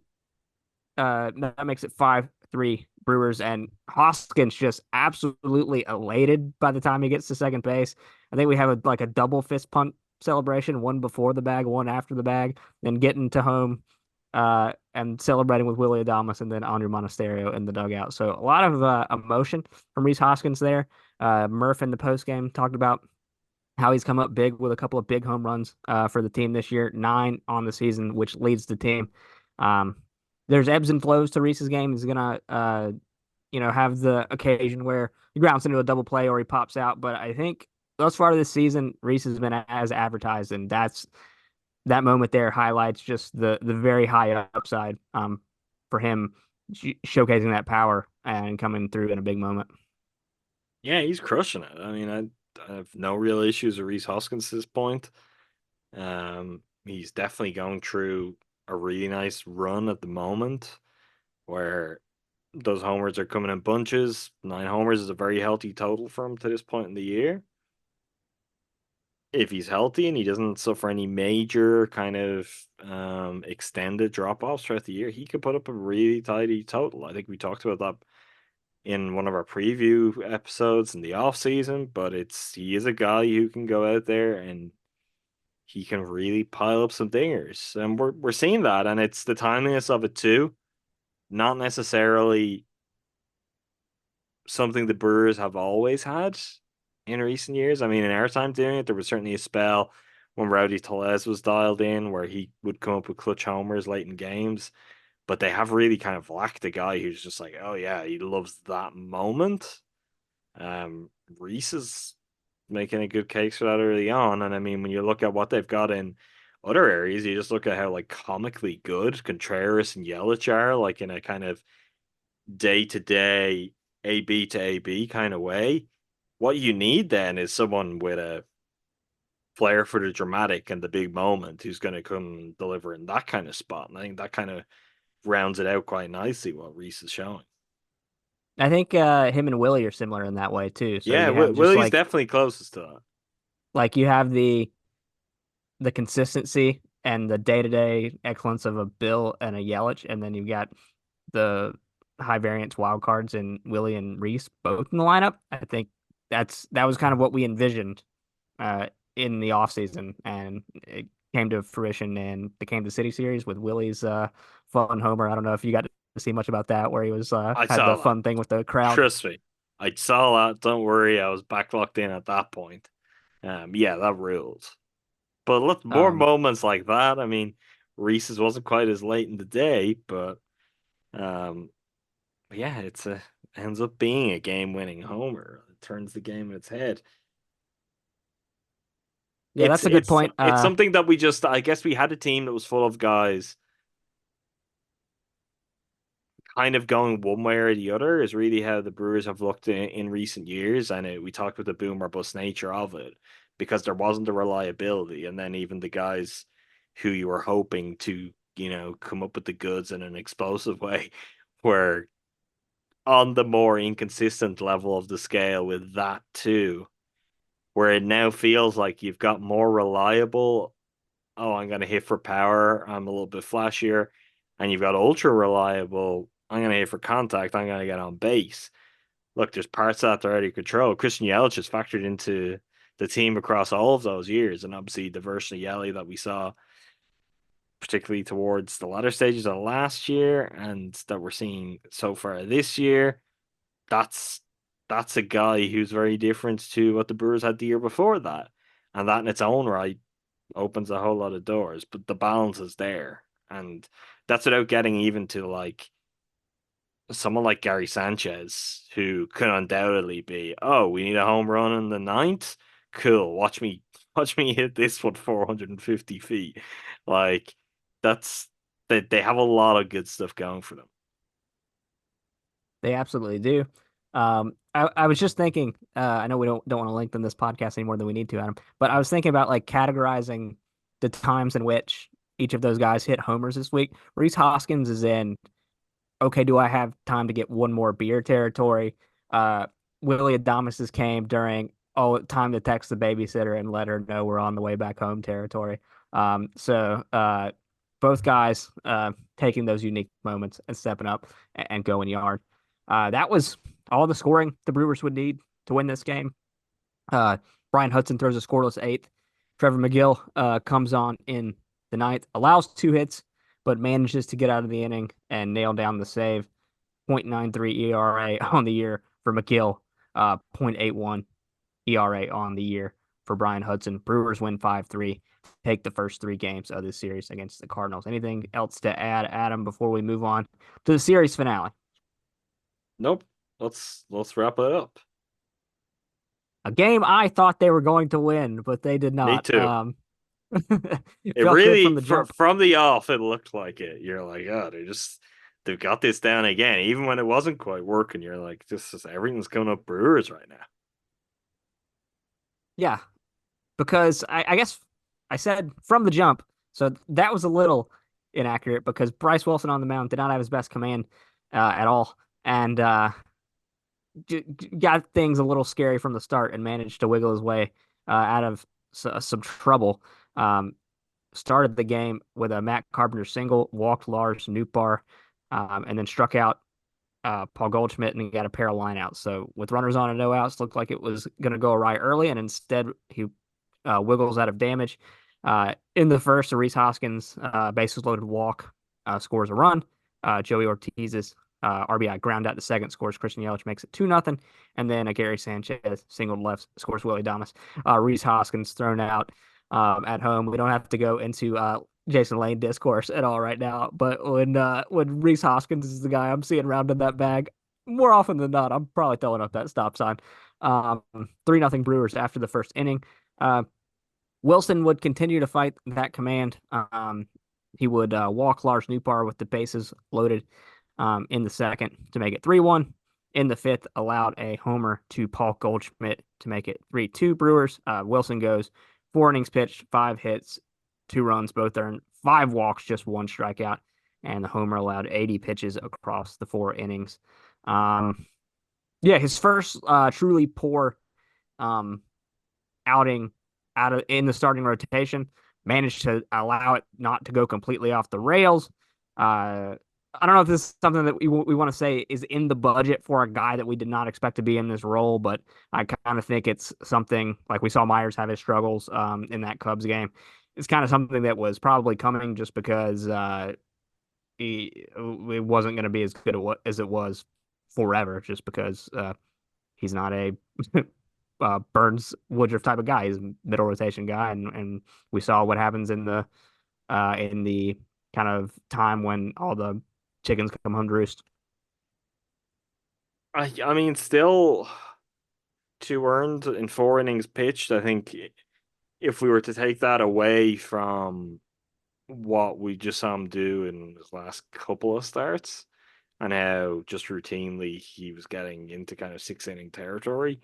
makes it 5-3 Brewers, and Hoskins just absolutely elated by the time he gets to second base. I think we have a double fist pump celebration, one before the bag, one after the bag, then getting to home and celebrating with Willie Adames and then Andre Monasterio in the dugout. So a lot of emotion from Rhys Hoskins there. Murph in the postgame talked about how he's come up big with a couple of big home runs for the team this year, 9 on the season, which leads the team. There's ebbs and flows to Rhys's game. He's gonna have the occasion where he grounds into a double play or he pops out. But I think thus far this season, Rhys has been as advertised, and that moment there highlights just the very high upside for him, showcasing that power and coming through in a big moment. Yeah, he's crushing it. I mean, I have no real issues with Rhys Hoskins at this point. He's definitely going through a really nice run at the moment where those homers are coming in bunches. 9 homers is a very healthy total for him to this point in the year. If he's healthy and he doesn't suffer any major kind of extended drop-offs throughout the year, he could put up a really tidy total. I think we talked about that in one of our preview episodes in the off season, but he is a guy who can go out there and he can really pile up some dingers. And we're seeing that, and it's the timeliness of it too. Not necessarily something the Brewers have always had in recent years. I mean, in our time doing it, there was certainly a spell when Rowdy Tellez was dialed in where he would come up with clutch homers late in games. But they have really kind of lacked a guy who's just like, oh yeah, he loves that moment. Rhys is making a good case for that early on. And I mean, when you look at what they've got in other areas, you just look at how like comically good Contreras and Yelich are, like in a kind of day-to-day AB to AB kind of way. What you need then is someone with a flair for the dramatic and the big moment who's going to come deliver in that kind of spot. And I think that kind of rounds it out quite nicely what Rhys is showing. I think him and Willie are similar in that way too. So yeah, Willie's definitely closest to that. Like you have the consistency and the day-to-day excellence of a Bill and a Yelich, and then you've got the high variance wild cards in Willie and Rhys both in the lineup. I think that was kind of what we envisioned in the offseason, and it came to fruition in the Kansas City series with Willie's fun homer. I don't know if you got to see much about that, where he was had the fun thing with the crowd. Trust me, I saw that. Don't worry, I was back locked in at that point. Yeah, that rules. But look, more moments like that. I mean, Rhys's wasn't quite as late in the day, but yeah, ends up being a game-winning homer. It turns the game in its head. Yeah, that's a good point. It's something that I guess we had a team that was full of guys kind of going one way or the other is really how the Brewers have looked in recent years. And we talked about the boom or bust nature of it because there wasn't the reliability. And then even the guys who you were hoping to, come up with the goods in an explosive way were on the more inconsistent level of the scale with that too, where it now feels like you've got more reliable, I'm going to hit for power, I'm a little bit flashier, and you've got ultra reliable, I'm going to hit for contact, I'm going to get on base. Look, there's parts of that that are out of control. Christian Yelich has factored into the team across all of those years, and obviously the version of Yelich that we saw, particularly towards the latter stages of last year, and that we're seeing so far this year, that's a guy who's very different to what the Brewers had the year before that. And that in its own right opens a whole lot of doors, but the balance is there. And that's without getting even to like someone like Gary Sanchez, who could undoubtedly be, we need a home run in the 9th. Cool. Watch me hit this one 450 feet. Like they have a lot of good stuff going for them. They absolutely do. I was just thinking, I know we don't want to lengthen this podcast any more than we need to, Adam, but I was thinking about like categorizing the times in which each of those guys hit homers this week. Rhys Hoskins is in okay, do I have time to get one more beer territory? Willie Adamas's came during, time to text the babysitter and let her know we're on the way back home territory. Both guys taking those unique moments and stepping up and going yard. That was all the scoring the Brewers would need to win this game. Brian Hudson throws a scoreless eighth. Trevor McGill comes on in the ninth, allows 2 hits, but manages to get out of the inning and nail down the save. 0.93 ERA on the year for McGill, 0.81 ERA on the year for Brian Hudson. Brewers win 5-3, take the first 3 games of this series against the Cardinals. Anything else to add, Adam, before we move on to the series finale? Nope. Let's wrap it up. A game I thought they were going to win, but they did not. Me too. It It felt good really from the jump. from the off, it looked like it. You're like, oh, they've got this down again. Even when it wasn't quite working, you're like, everything's going up Brewers right now. Yeah, because I guess I said from the jump, so that was a little inaccurate because Bryce Wilson on the mound did not have his best command at all, and got things a little scary from the start and managed to wiggle his way out of some trouble. Started the game with a Matt Carpenter single, walked Lars Nootbaar, and then struck out Paul Goldschmidt and he got a pair of lineouts. So with runners on and no outs, looked like it was going to go awry early, and instead he wiggles out of damage. In the first, a Rhys Hoskins bases loaded walk scores a run. Joey Ortiz's RBI ground out to second scores Christian Yelich, makes it 2-0. And then a Gary Sanchez single left scores Willie Adames. Rhys Hoskins thrown out at home. We don't have to go into Jason Lane discourse at all right now, but when Rhys Hoskins is the guy I'm seeing rounding that bag, more often than not, I'm probably throwing up that stop sign. 3-0 Brewers after the first inning. Wilson would continue to fight that command. He would walk Lars Nootbaar with the bases loaded in the second to make it 3-1. In the fifth, allowed a homer to Paul Goldschmidt to make it 3-2 Brewers. Wilson goes 4 innings pitched, 5 hits, 2 runs, both earned, 5 walks, just 1 strikeout, and the homer allowed 80 pitches across the 4 innings. His first truly poor outing in the starting rotation, managed to allow it not to go completely off the rails. I don't know if this is something that we want to say is in the budget for a guy that we did not expect to be in this role, but I kind of think it's something like we saw Myers have his struggles in that Cubs game. It's kind of something that was probably coming just because it wasn't going to be as good as it was forever, just because he's not a Burns Woodruff type of guy. He's a middle rotation guy, and we saw what happens in the kind of time when all the chickens come home to roost. I mean, still 2 earned in 4 innings pitched. I think if we were to take that away from what we just saw him do in his last couple of starts and how just routinely he was getting into kind of 6-inning territory,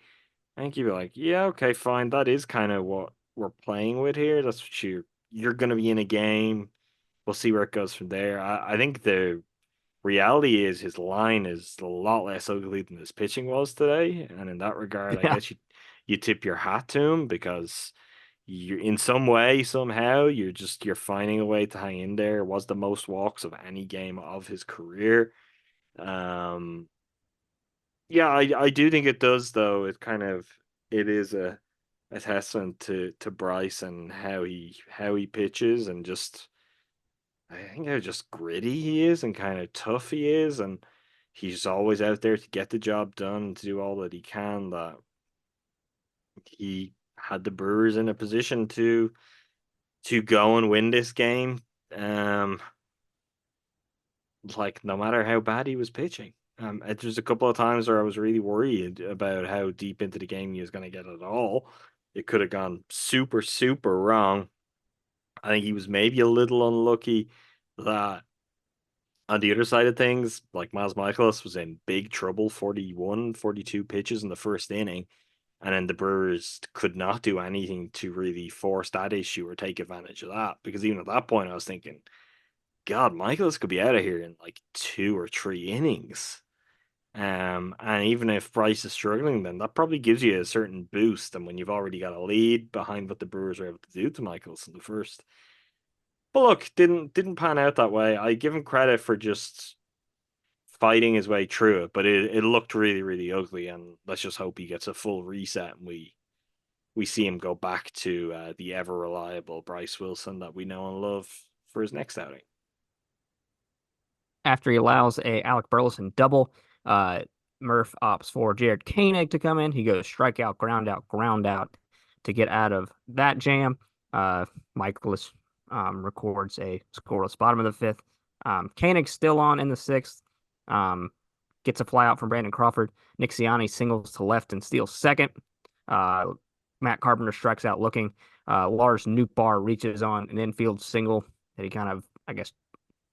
I think you'd be like, yeah, okay, fine. That is kind of what we're playing with here. That's what you're going to be in a game. We'll see where it goes from there. I think the reality is his line is a lot less ugly than his pitching was today. And in that regard, I guess you tip your hat to him because you in some way, somehow, you're finding a way to hang in there. It was the most walks of any game of his career. Yeah, I do think it does, though. It is a testament to Bryce and how he pitches, and just I think how just gritty he is and kind of tough he is, and he's always out there to get the job done, to do all that he can. That he had the Brewers in a position to go and win this game. Like no matter how bad he was pitching. There's a couple of times where I was really worried about how deep into the game he was going to get at all. It could have gone super, super wrong. I think he was maybe a little unlucky that on the other side of things, like Miles Michaelis was in big trouble, 41, 42 pitches in the first inning. And then the Brewers could not do anything to really force that issue or take advantage of that. Because even at that point, I was thinking, God, Michaels could be out of here in like 2 or 3 innings. And even if Bryce is struggling, then that probably gives you a certain boost. And when you've already got a lead behind what the Brewers were able to do to Michaels in the first. But look, didn't pan out that way. I give him credit for just fighting his way through it, but it looked really, really ugly. And let's just hope he gets a full reset and we see him go back to the ever reliable Bryce Wilson that we know and love for his next outing. After he allows a Alec Burleson double, Murph opts for Jared Koenig to come in. He goes strikeout, ground out to get out of that jam. Michaelis records a scoreless bottom of the fifth. Koenig still on in the sixth. Gets a fly out from Brandon Crawford. Nick Ciani singles to left and steals second. Matt Carpenter strikes out looking. Lars Nootbaar reaches on an infield single that he kind of, I guess,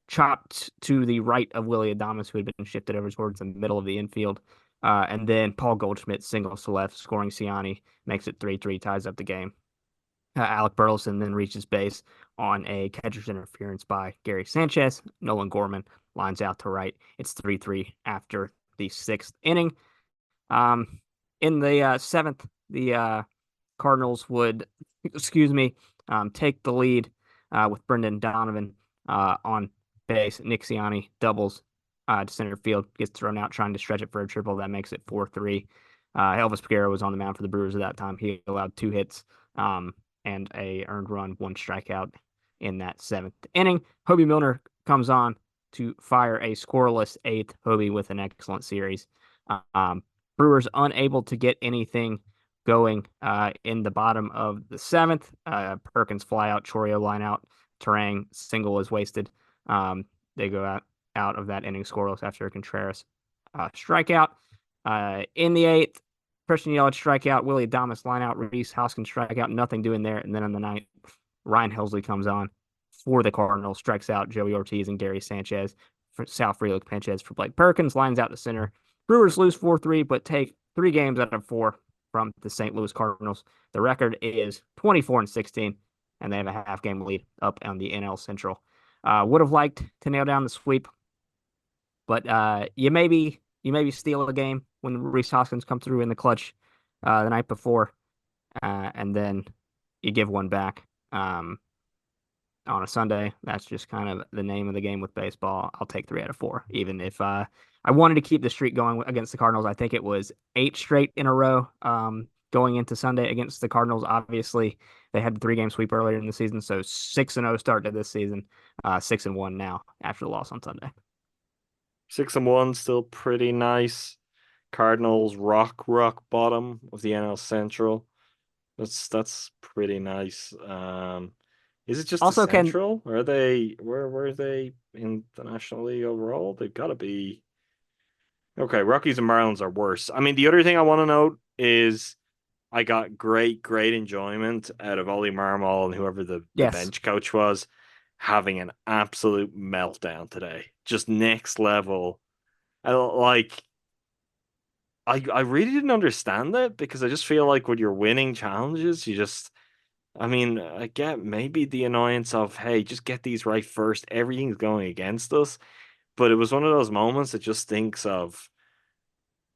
chopped to the right of Willy Adames, who had been shifted over towards the middle of the infield. And then Paul Goldschmidt singles to left, scoring Ciani, makes it 3-3, ties up the game. Alec Burleson then reaches base on a catcher's interference by Gary Sanchez. Nolan Gorman lines out to right. It's 3-3 after the sixth inning. In the seventh, the Cardinals would, take the lead with Brendan Donovan on base. Nick Ciani doubles to center field, gets thrown out trying to stretch it for a triple. That makes it 4-3. Elvis Peguero was on the mound for the Brewers at that time. He allowed 2 hits and a earned run, 1 strikeout in that seventh inning. Hobie Milner comes on to fire a scoreless eighth. Hobie with an excellent series. Brewers unable to get anything going in the bottom of the seventh. Perkins fly out, Chorio line out, Terang single is wasted. They go out of that inning scoreless after a Contreras strikeout. In the eighth, Christian Yelich strikeout, Willy Adames line out, Rhys Hoskins strikeout, nothing doing there. And then in the ninth, Ryan Helsley comes on for the Cardinals, strikes out Joey Ortiz and Gary Sanchez. For Sal Frelick pinches for Blake Perkins, lines out to center. Brewers lose 4-3, but take 3 games out of 4 from the St. Louis Cardinals. The record is 24-16, and they have a half-game lead up on the NL Central. Would have liked to nail down the sweep, but you maybe steal a game when Rhys Hoskins come through in the clutch the night before, and then you give one back on a Sunday. That's just kind of the name of the game with baseball. I'll take 3 out of 4, even if I wanted to keep the streak going against the Cardinals. I think it was 8 straight in a row going into Sunday against the Cardinals. Obviously, they had the 3-game sweep earlier in the season, so 6-0 start to this season, 6-1 now after the loss on Sunday. 6-1, still pretty nice. Cardinals rock bottom of the NL Central. That's pretty nice. Is it just Also the Central? Or are they where are they in the National League overall? They've got to be okay. Rockies and Marlins are worse. I mean, the other thing I want to note is I got great enjoyment out of Ollie Marmol and whoever the bench coach was having an absolute meltdown today. Just next level. I really didn't understand that because I just feel like when you're winning challenges, I get maybe the annoyance of, hey, just get these right first. Everything's going against us. But it was one of those moments that just thinks of,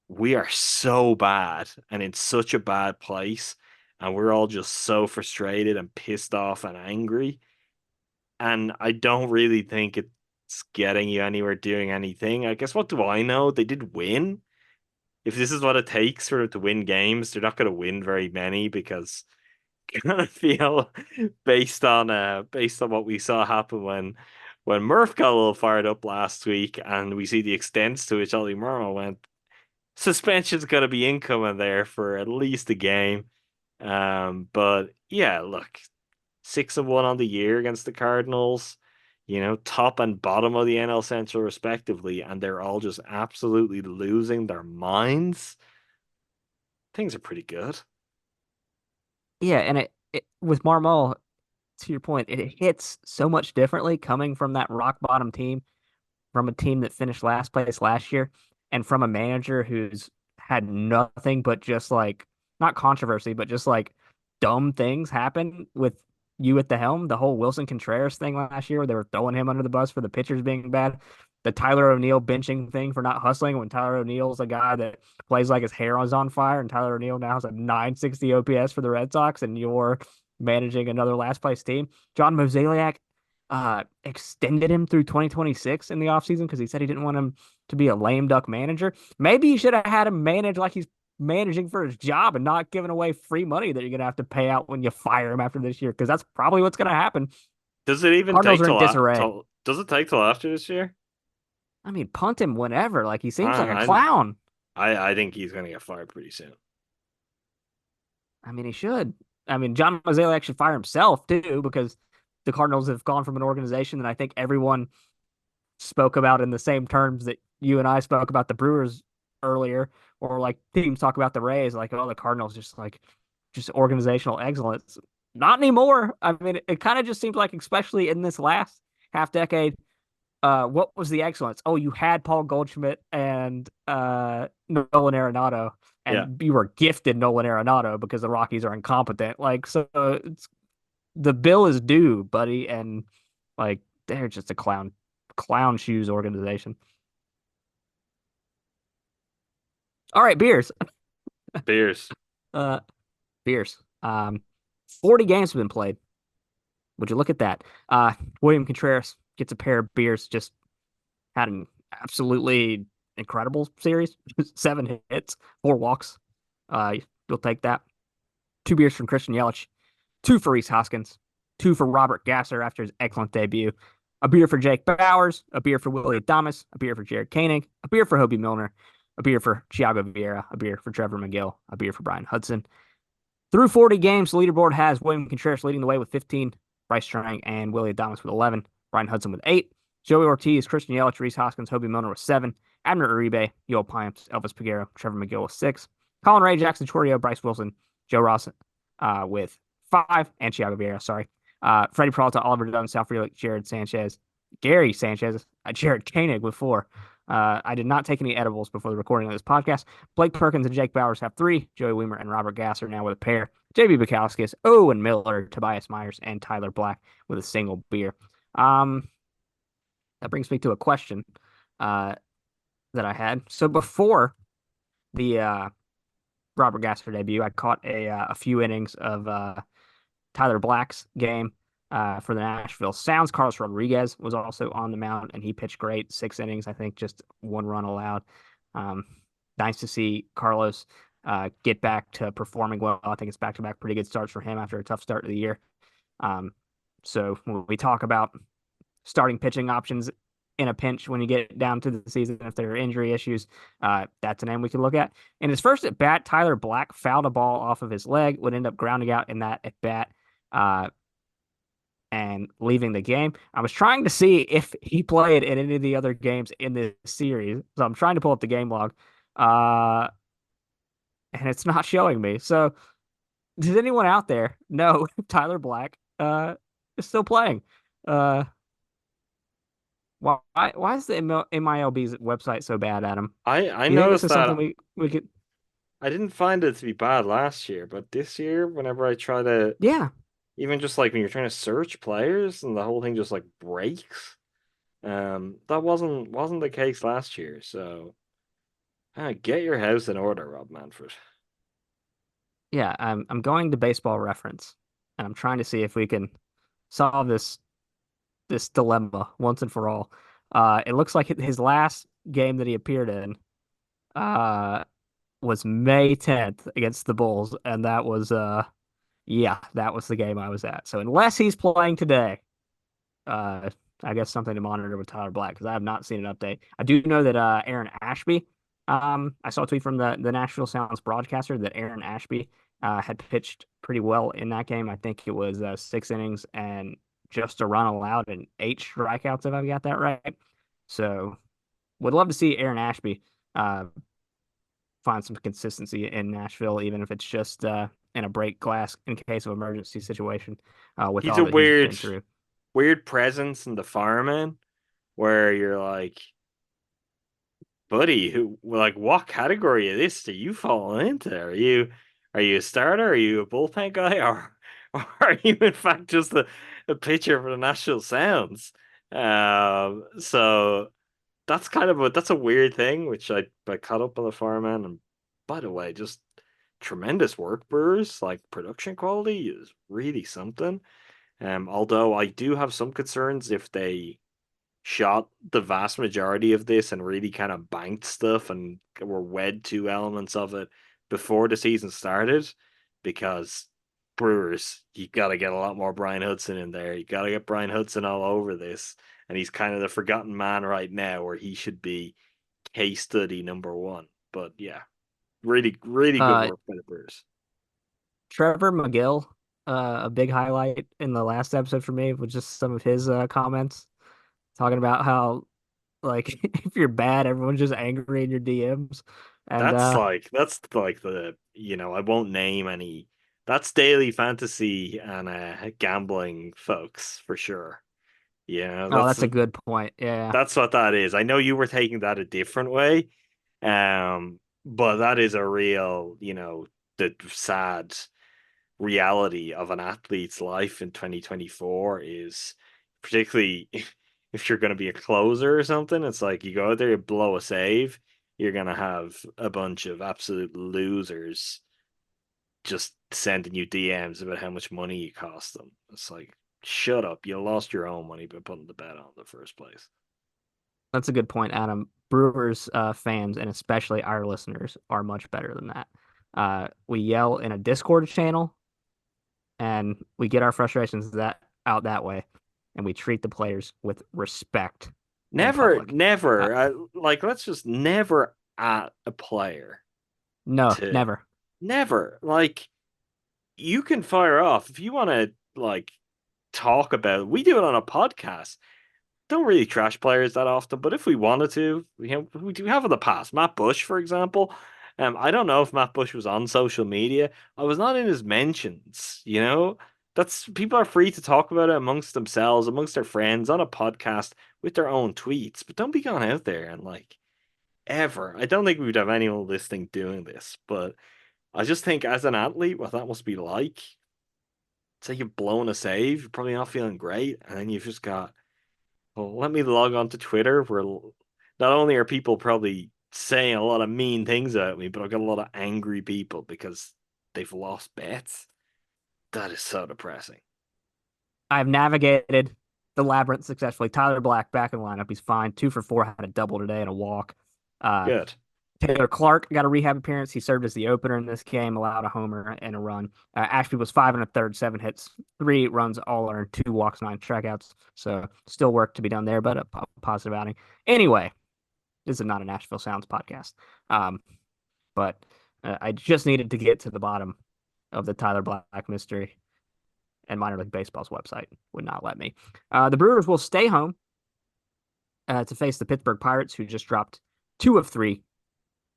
we are so bad and in such a bad place. And we're all just so frustrated and pissed off and angry. And I don't really think it's getting you anywhere doing anything. I guess, what do I know? They did win. If this is what it takes for them to win games, they're not going to win very many because I kind of feel based on what we saw happen when Murph got a little fired up last week, and we see the extents to which Ollie Marmol went. Suspension's going to be incoming there for at least a game. But yeah, look, 6-1 on the year against the Cardinals, top and bottom of the NL Central respectively, and they're all just absolutely losing their minds. Things are pretty good. Yeah, and it with Marmol, to your point, it hits so much differently coming from that rock bottom team, from a team that finished last place last year, and from a manager who's had nothing but just like, not controversy, but just like dumb things happen with you at the helm. The whole Wilson Contreras thing last year, where they were throwing him under the bus for the pitchers being bad. The Tyler O'Neill benching thing for not hustling when Tyler O'Neill's a guy that plays like his hair is on fire, and Tyler O'Neill now has a 960 OPS for the Red Sox, and you're managing another last place team. John Mozeliak extended him through 2026 in the offseason because he said he didn't want him to be a lame duck manager. Maybe you should have had him manage like he's managing for his job and not giving away free money that you're going to have to pay out when you fire him after this year, because that's probably what's going to happen. Does it even Cardinals take are in disarray. does it take till after this year? I mean, punt him whenever. Like, he seems like a I- clown. I think he's going to get fired pretty soon. I mean, he should. I mean, John Mozeliak should fire himself too, because the Cardinals have gone from an organization that I think everyone spoke about in the same terms that you and I spoke about the Brewers earlier, or like teams talk about the Rays, like, oh, the Cardinals just organizational excellence. Not anymore. I mean, it kind of just seems like, especially in this last half decade, what was the excellence? Oh, you had Paul Goldschmidt and Nolan Arenado, and you were gifted Nolan Arenado because the Rockies are incompetent. Like, so the bill is due, buddy, and like, they're just a clown shoes organization. All right, beers. Beers. Beers. 40 games have been played. Would you look at that? William Contreras gets a pair of beers. Just had an absolutely incredible series. 7 hits, 4 walks. You'll take that. 2 beers from Christian Yelich. 2 for Rhys Hoskins. 2 for Robert Gasser after his excellent debut. A beer for Jake Bowers. A beer for Willie Adames. A beer for Jared Koenig. A beer for Hobie Milner. A beer for Thiago Vieira. A beer for Trevor McGill. A beer for Brian Hudson. Through 40 games, the leaderboard has William Contreras leading the way with 15, Bryce Strang and Willie Adames with 11, Brian Hudson with 8, Joey Ortiz, Christian Yelich, Rhys Hoskins, Hobie Milner with 7, Abner Uribe, Yoel Payamps, Elvis Peguero, Trevor McGill with 6, Colin Ray, Jackson Chourio, Bryce Wilson, Joe Ross with 5, and Thiago Vieira, sorry. Freddie Peralta, Oliver Dunn, Sal Frelick, Jared Sanchez, Gary Sanchez, Jared Koenig with 4. I did not take any edibles before the recording of this podcast. Blake Perkins and Jake Bowers have 3. Joey Weimer and Robert Gasser now with a pair. JB Bukowskis, Owen Miller, Tobias Myers, and Tyler Black with a single beer. That brings me to a question that I had. So before the Robert Gasser debut, I caught a few innings of Tyler Black's game for the Nashville Sounds. Carlos Rodriguez was also on the mound, and he pitched great. 6 innings, I think, just 1 run allowed. Nice to see Carlos get back to performing well. I think it's back-to-back pretty good starts for him after a tough start of the year. So when we talk about starting pitching options in a pinch when you get down to the season, if there are injury issues, that's a name we can look at. In his first at-bat, Tyler Black fouled a ball off of his leg, would end up grounding out in that at-bat and leaving the game. I was trying to see if he played in any of the other games in this series, so I'm trying to pull up the game log, and it's not showing me. So does anyone out there know if Tyler Black is still playing? Why is the MILB's website so bad, Adam? I Do you think noticed this is that. something we could... I didn't find it to be bad last year, but this year, whenever I try to, Yeah. even just like when you're trying to search players and the whole thing just like breaks, that wasn't the case last year. So, get your house in order, Rob Manfred. Yeah, I'm going to Baseball Reference, and I'm trying to see if we can solve this dilemma once and for all. It looks like his last game that he appeared in was May 10th against the Bulls, and that was that was the game I was at. So unless he's playing today, I guess something to monitor with Tyler Black, because I have not seen an update. I do know that Aaron Ashby, I saw a tweet from the Nashville Sounds broadcaster that Aaron Ashby had pitched pretty well in that game. I think it was 6 innings and just a run allowed and 8 strikeouts, if I got that right. So would love to see Aaron Ashby find some consistency in Nashville, even if it's just in a break glass in case of emergency situation. With He's all a that weird, he's been through. weird presence in the fireman, where you're like, buddy, what category of this do you fall into? Are you a starter? Are you a bullpen guy? Or or are you in fact just a pitcher for the Nashville Sounds? So that's that's a weird thing, which I caught up on the forum, and by the way, just tremendous work, Brewers. Like production quality is really something. Although I do have some concerns if they shot the vast majority of this and really kind of banked stuff and were wed to elements of it before the season started, because Brewers, you got to get a lot more Brian Hudson in there. You got to get Brian Hudson all over this, and he's kind of the forgotten man right now, where he should be case study number one. But yeah, really, really good work by the Brewers. Trevor McGill, a big highlight in the last episode for me was just some of his comments talking about how, like, if you're bad, everyone's just angry in your DMs. And that's like the, I won't name any. That's daily fantasy and gambling folks for sure. Yeah, that's a good point. Yeah, that's what that is. I know you were taking that a different way, but that is a real, the sad reality of an athlete's life in 2024 is, particularly if you're going to be a closer or something, it's like you go out there, you blow a save, you're going to have a bunch of absolute losers just sending you DMs about how much money you cost them. It's like, shut up. You lost your own money by putting the bet on in the first place. That's a good point, Adam. Brewers fans, and especially our listeners, are much better than that. We yell in a Discord channel, and we get our frustrations out that way, and we treat the players with respect. Never. Let's just never at a player. No, never. Never. Like, you can fire off if you want to, talk about. We do it on a podcast. Don't really trash players that often, but if we wanted to, we do have in the past. Matt Bush, for example. I don't know if Matt Bush was on social media. I was not in his mentions. That's, people are free to talk about it amongst themselves, amongst their friends, on a podcast with their own tweets. But don't be gone out there and ever. I don't think we would have anyone listening doing this, but I just think as an athlete, what that must be like. Say you've blown a save, you're probably not feeling great, and then you've just got, well, let me log on to Twitter, where not only are people probably saying a lot of mean things about me, but I've got a lot of angry people because they've lost bets. That is so depressing. I've navigated the labyrinth successfully. Tyler Black back in the lineup. He's fine. 2 for 4, had a double today and a walk. Good. Taylor Clark got a rehab appearance. He served as the opener in this game, allowed a homer and a run. Ashby was 5 1/3, 7 hits, 3 runs, all earned, 2 walks, 9 strikeouts. So still work to be done there, but a positive outing. Anyway, this is not a Nashville Sounds podcast. But I just needed to get to the bottom of the Tyler Black mystery, and Minor League Baseball's website would not let me. The Brewers will stay home to face the Pittsburgh Pirates, who just dropped 2 of 3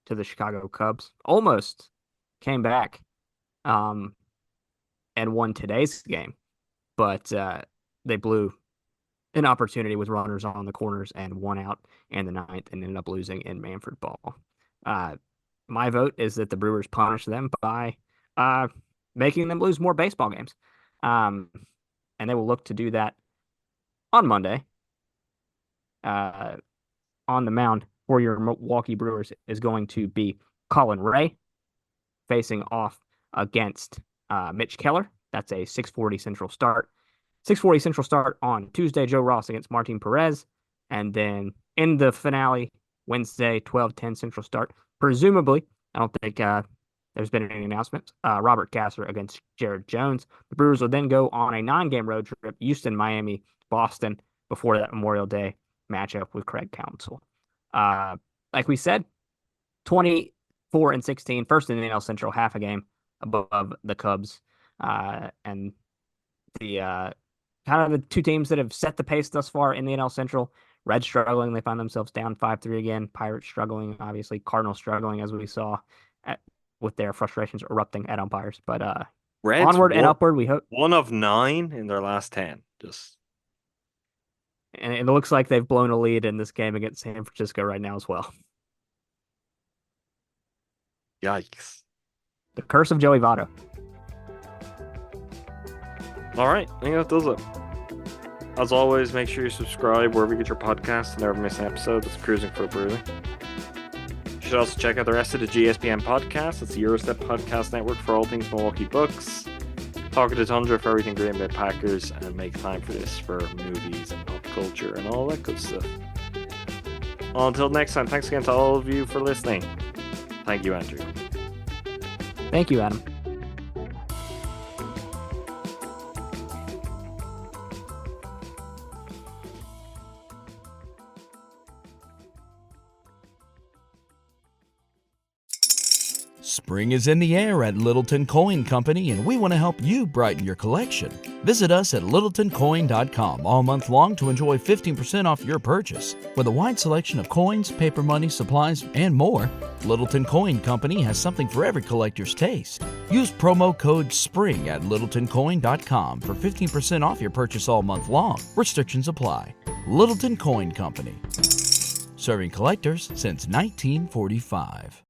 to the Chicago Cubs. Almost came back and won today's game, but they blew an opportunity with runners on the corners and 1 out in the 9th and ended up losing in Manfred Ball. My vote is that the Brewers punish them by making them lose more baseball games. And they will look to do that on Monday. On the mound for your Milwaukee Brewers is going to be Colin Ray facing off against Mitch Keller. That's a 6:40 Central start. 6:40 Central start on Tuesday, Joe Ross against Martin Perez. And then in the finale, Wednesday, 12:10 Central start. Presumably, I don't think there's been any announcements. Robert Gasser against Jared Jones. The Brewers will then go on a 9-game road trip, Houston, Miami, Boston, before that Memorial Day matchup with Craig Counsell. Like we said, 24-16, first in the NL Central, half a game above the Cubs. And the kind of the two teams that have set the pace thus far in the NL Central. Reds struggling, they find themselves down 5-3 again. Pirates struggling, obviously. Cardinals struggling, as we saw, with their frustrations erupting at umpires. But Reds onward and upward, we hope. 1 of 9 in their last 10. And it looks like they've blown a lead in this game against San Francisco right now as well. Yikes. The curse of Joey Votto. All right, I think that does it. As always, make sure you subscribe wherever you get your podcasts and never miss an episode. That's Cruising for Brewing. You should also check out the rest of the GSPN podcast. It's the Eurostep Podcast Network for all things Milwaukee Bucks. Talking to Tundra for everything Green Bay Packers, and make time for this for movies and pop culture and all that good stuff. Well, until next time, thanks again to all of you for listening. Thank you, Andrew. Thank you, Adam. Spring is in the air at Littleton Coin Company, and we want to help you brighten your collection. Visit us at littletoncoin.com all month long to enjoy 15% off your purchase. With a wide selection of coins, paper money, supplies, and more, Littleton Coin Company has something for every collector's taste. Use promo code SPRING at littletoncoin.com for 15% off your purchase all month long. Restrictions apply. Littleton Coin Company. Serving collectors since 1945.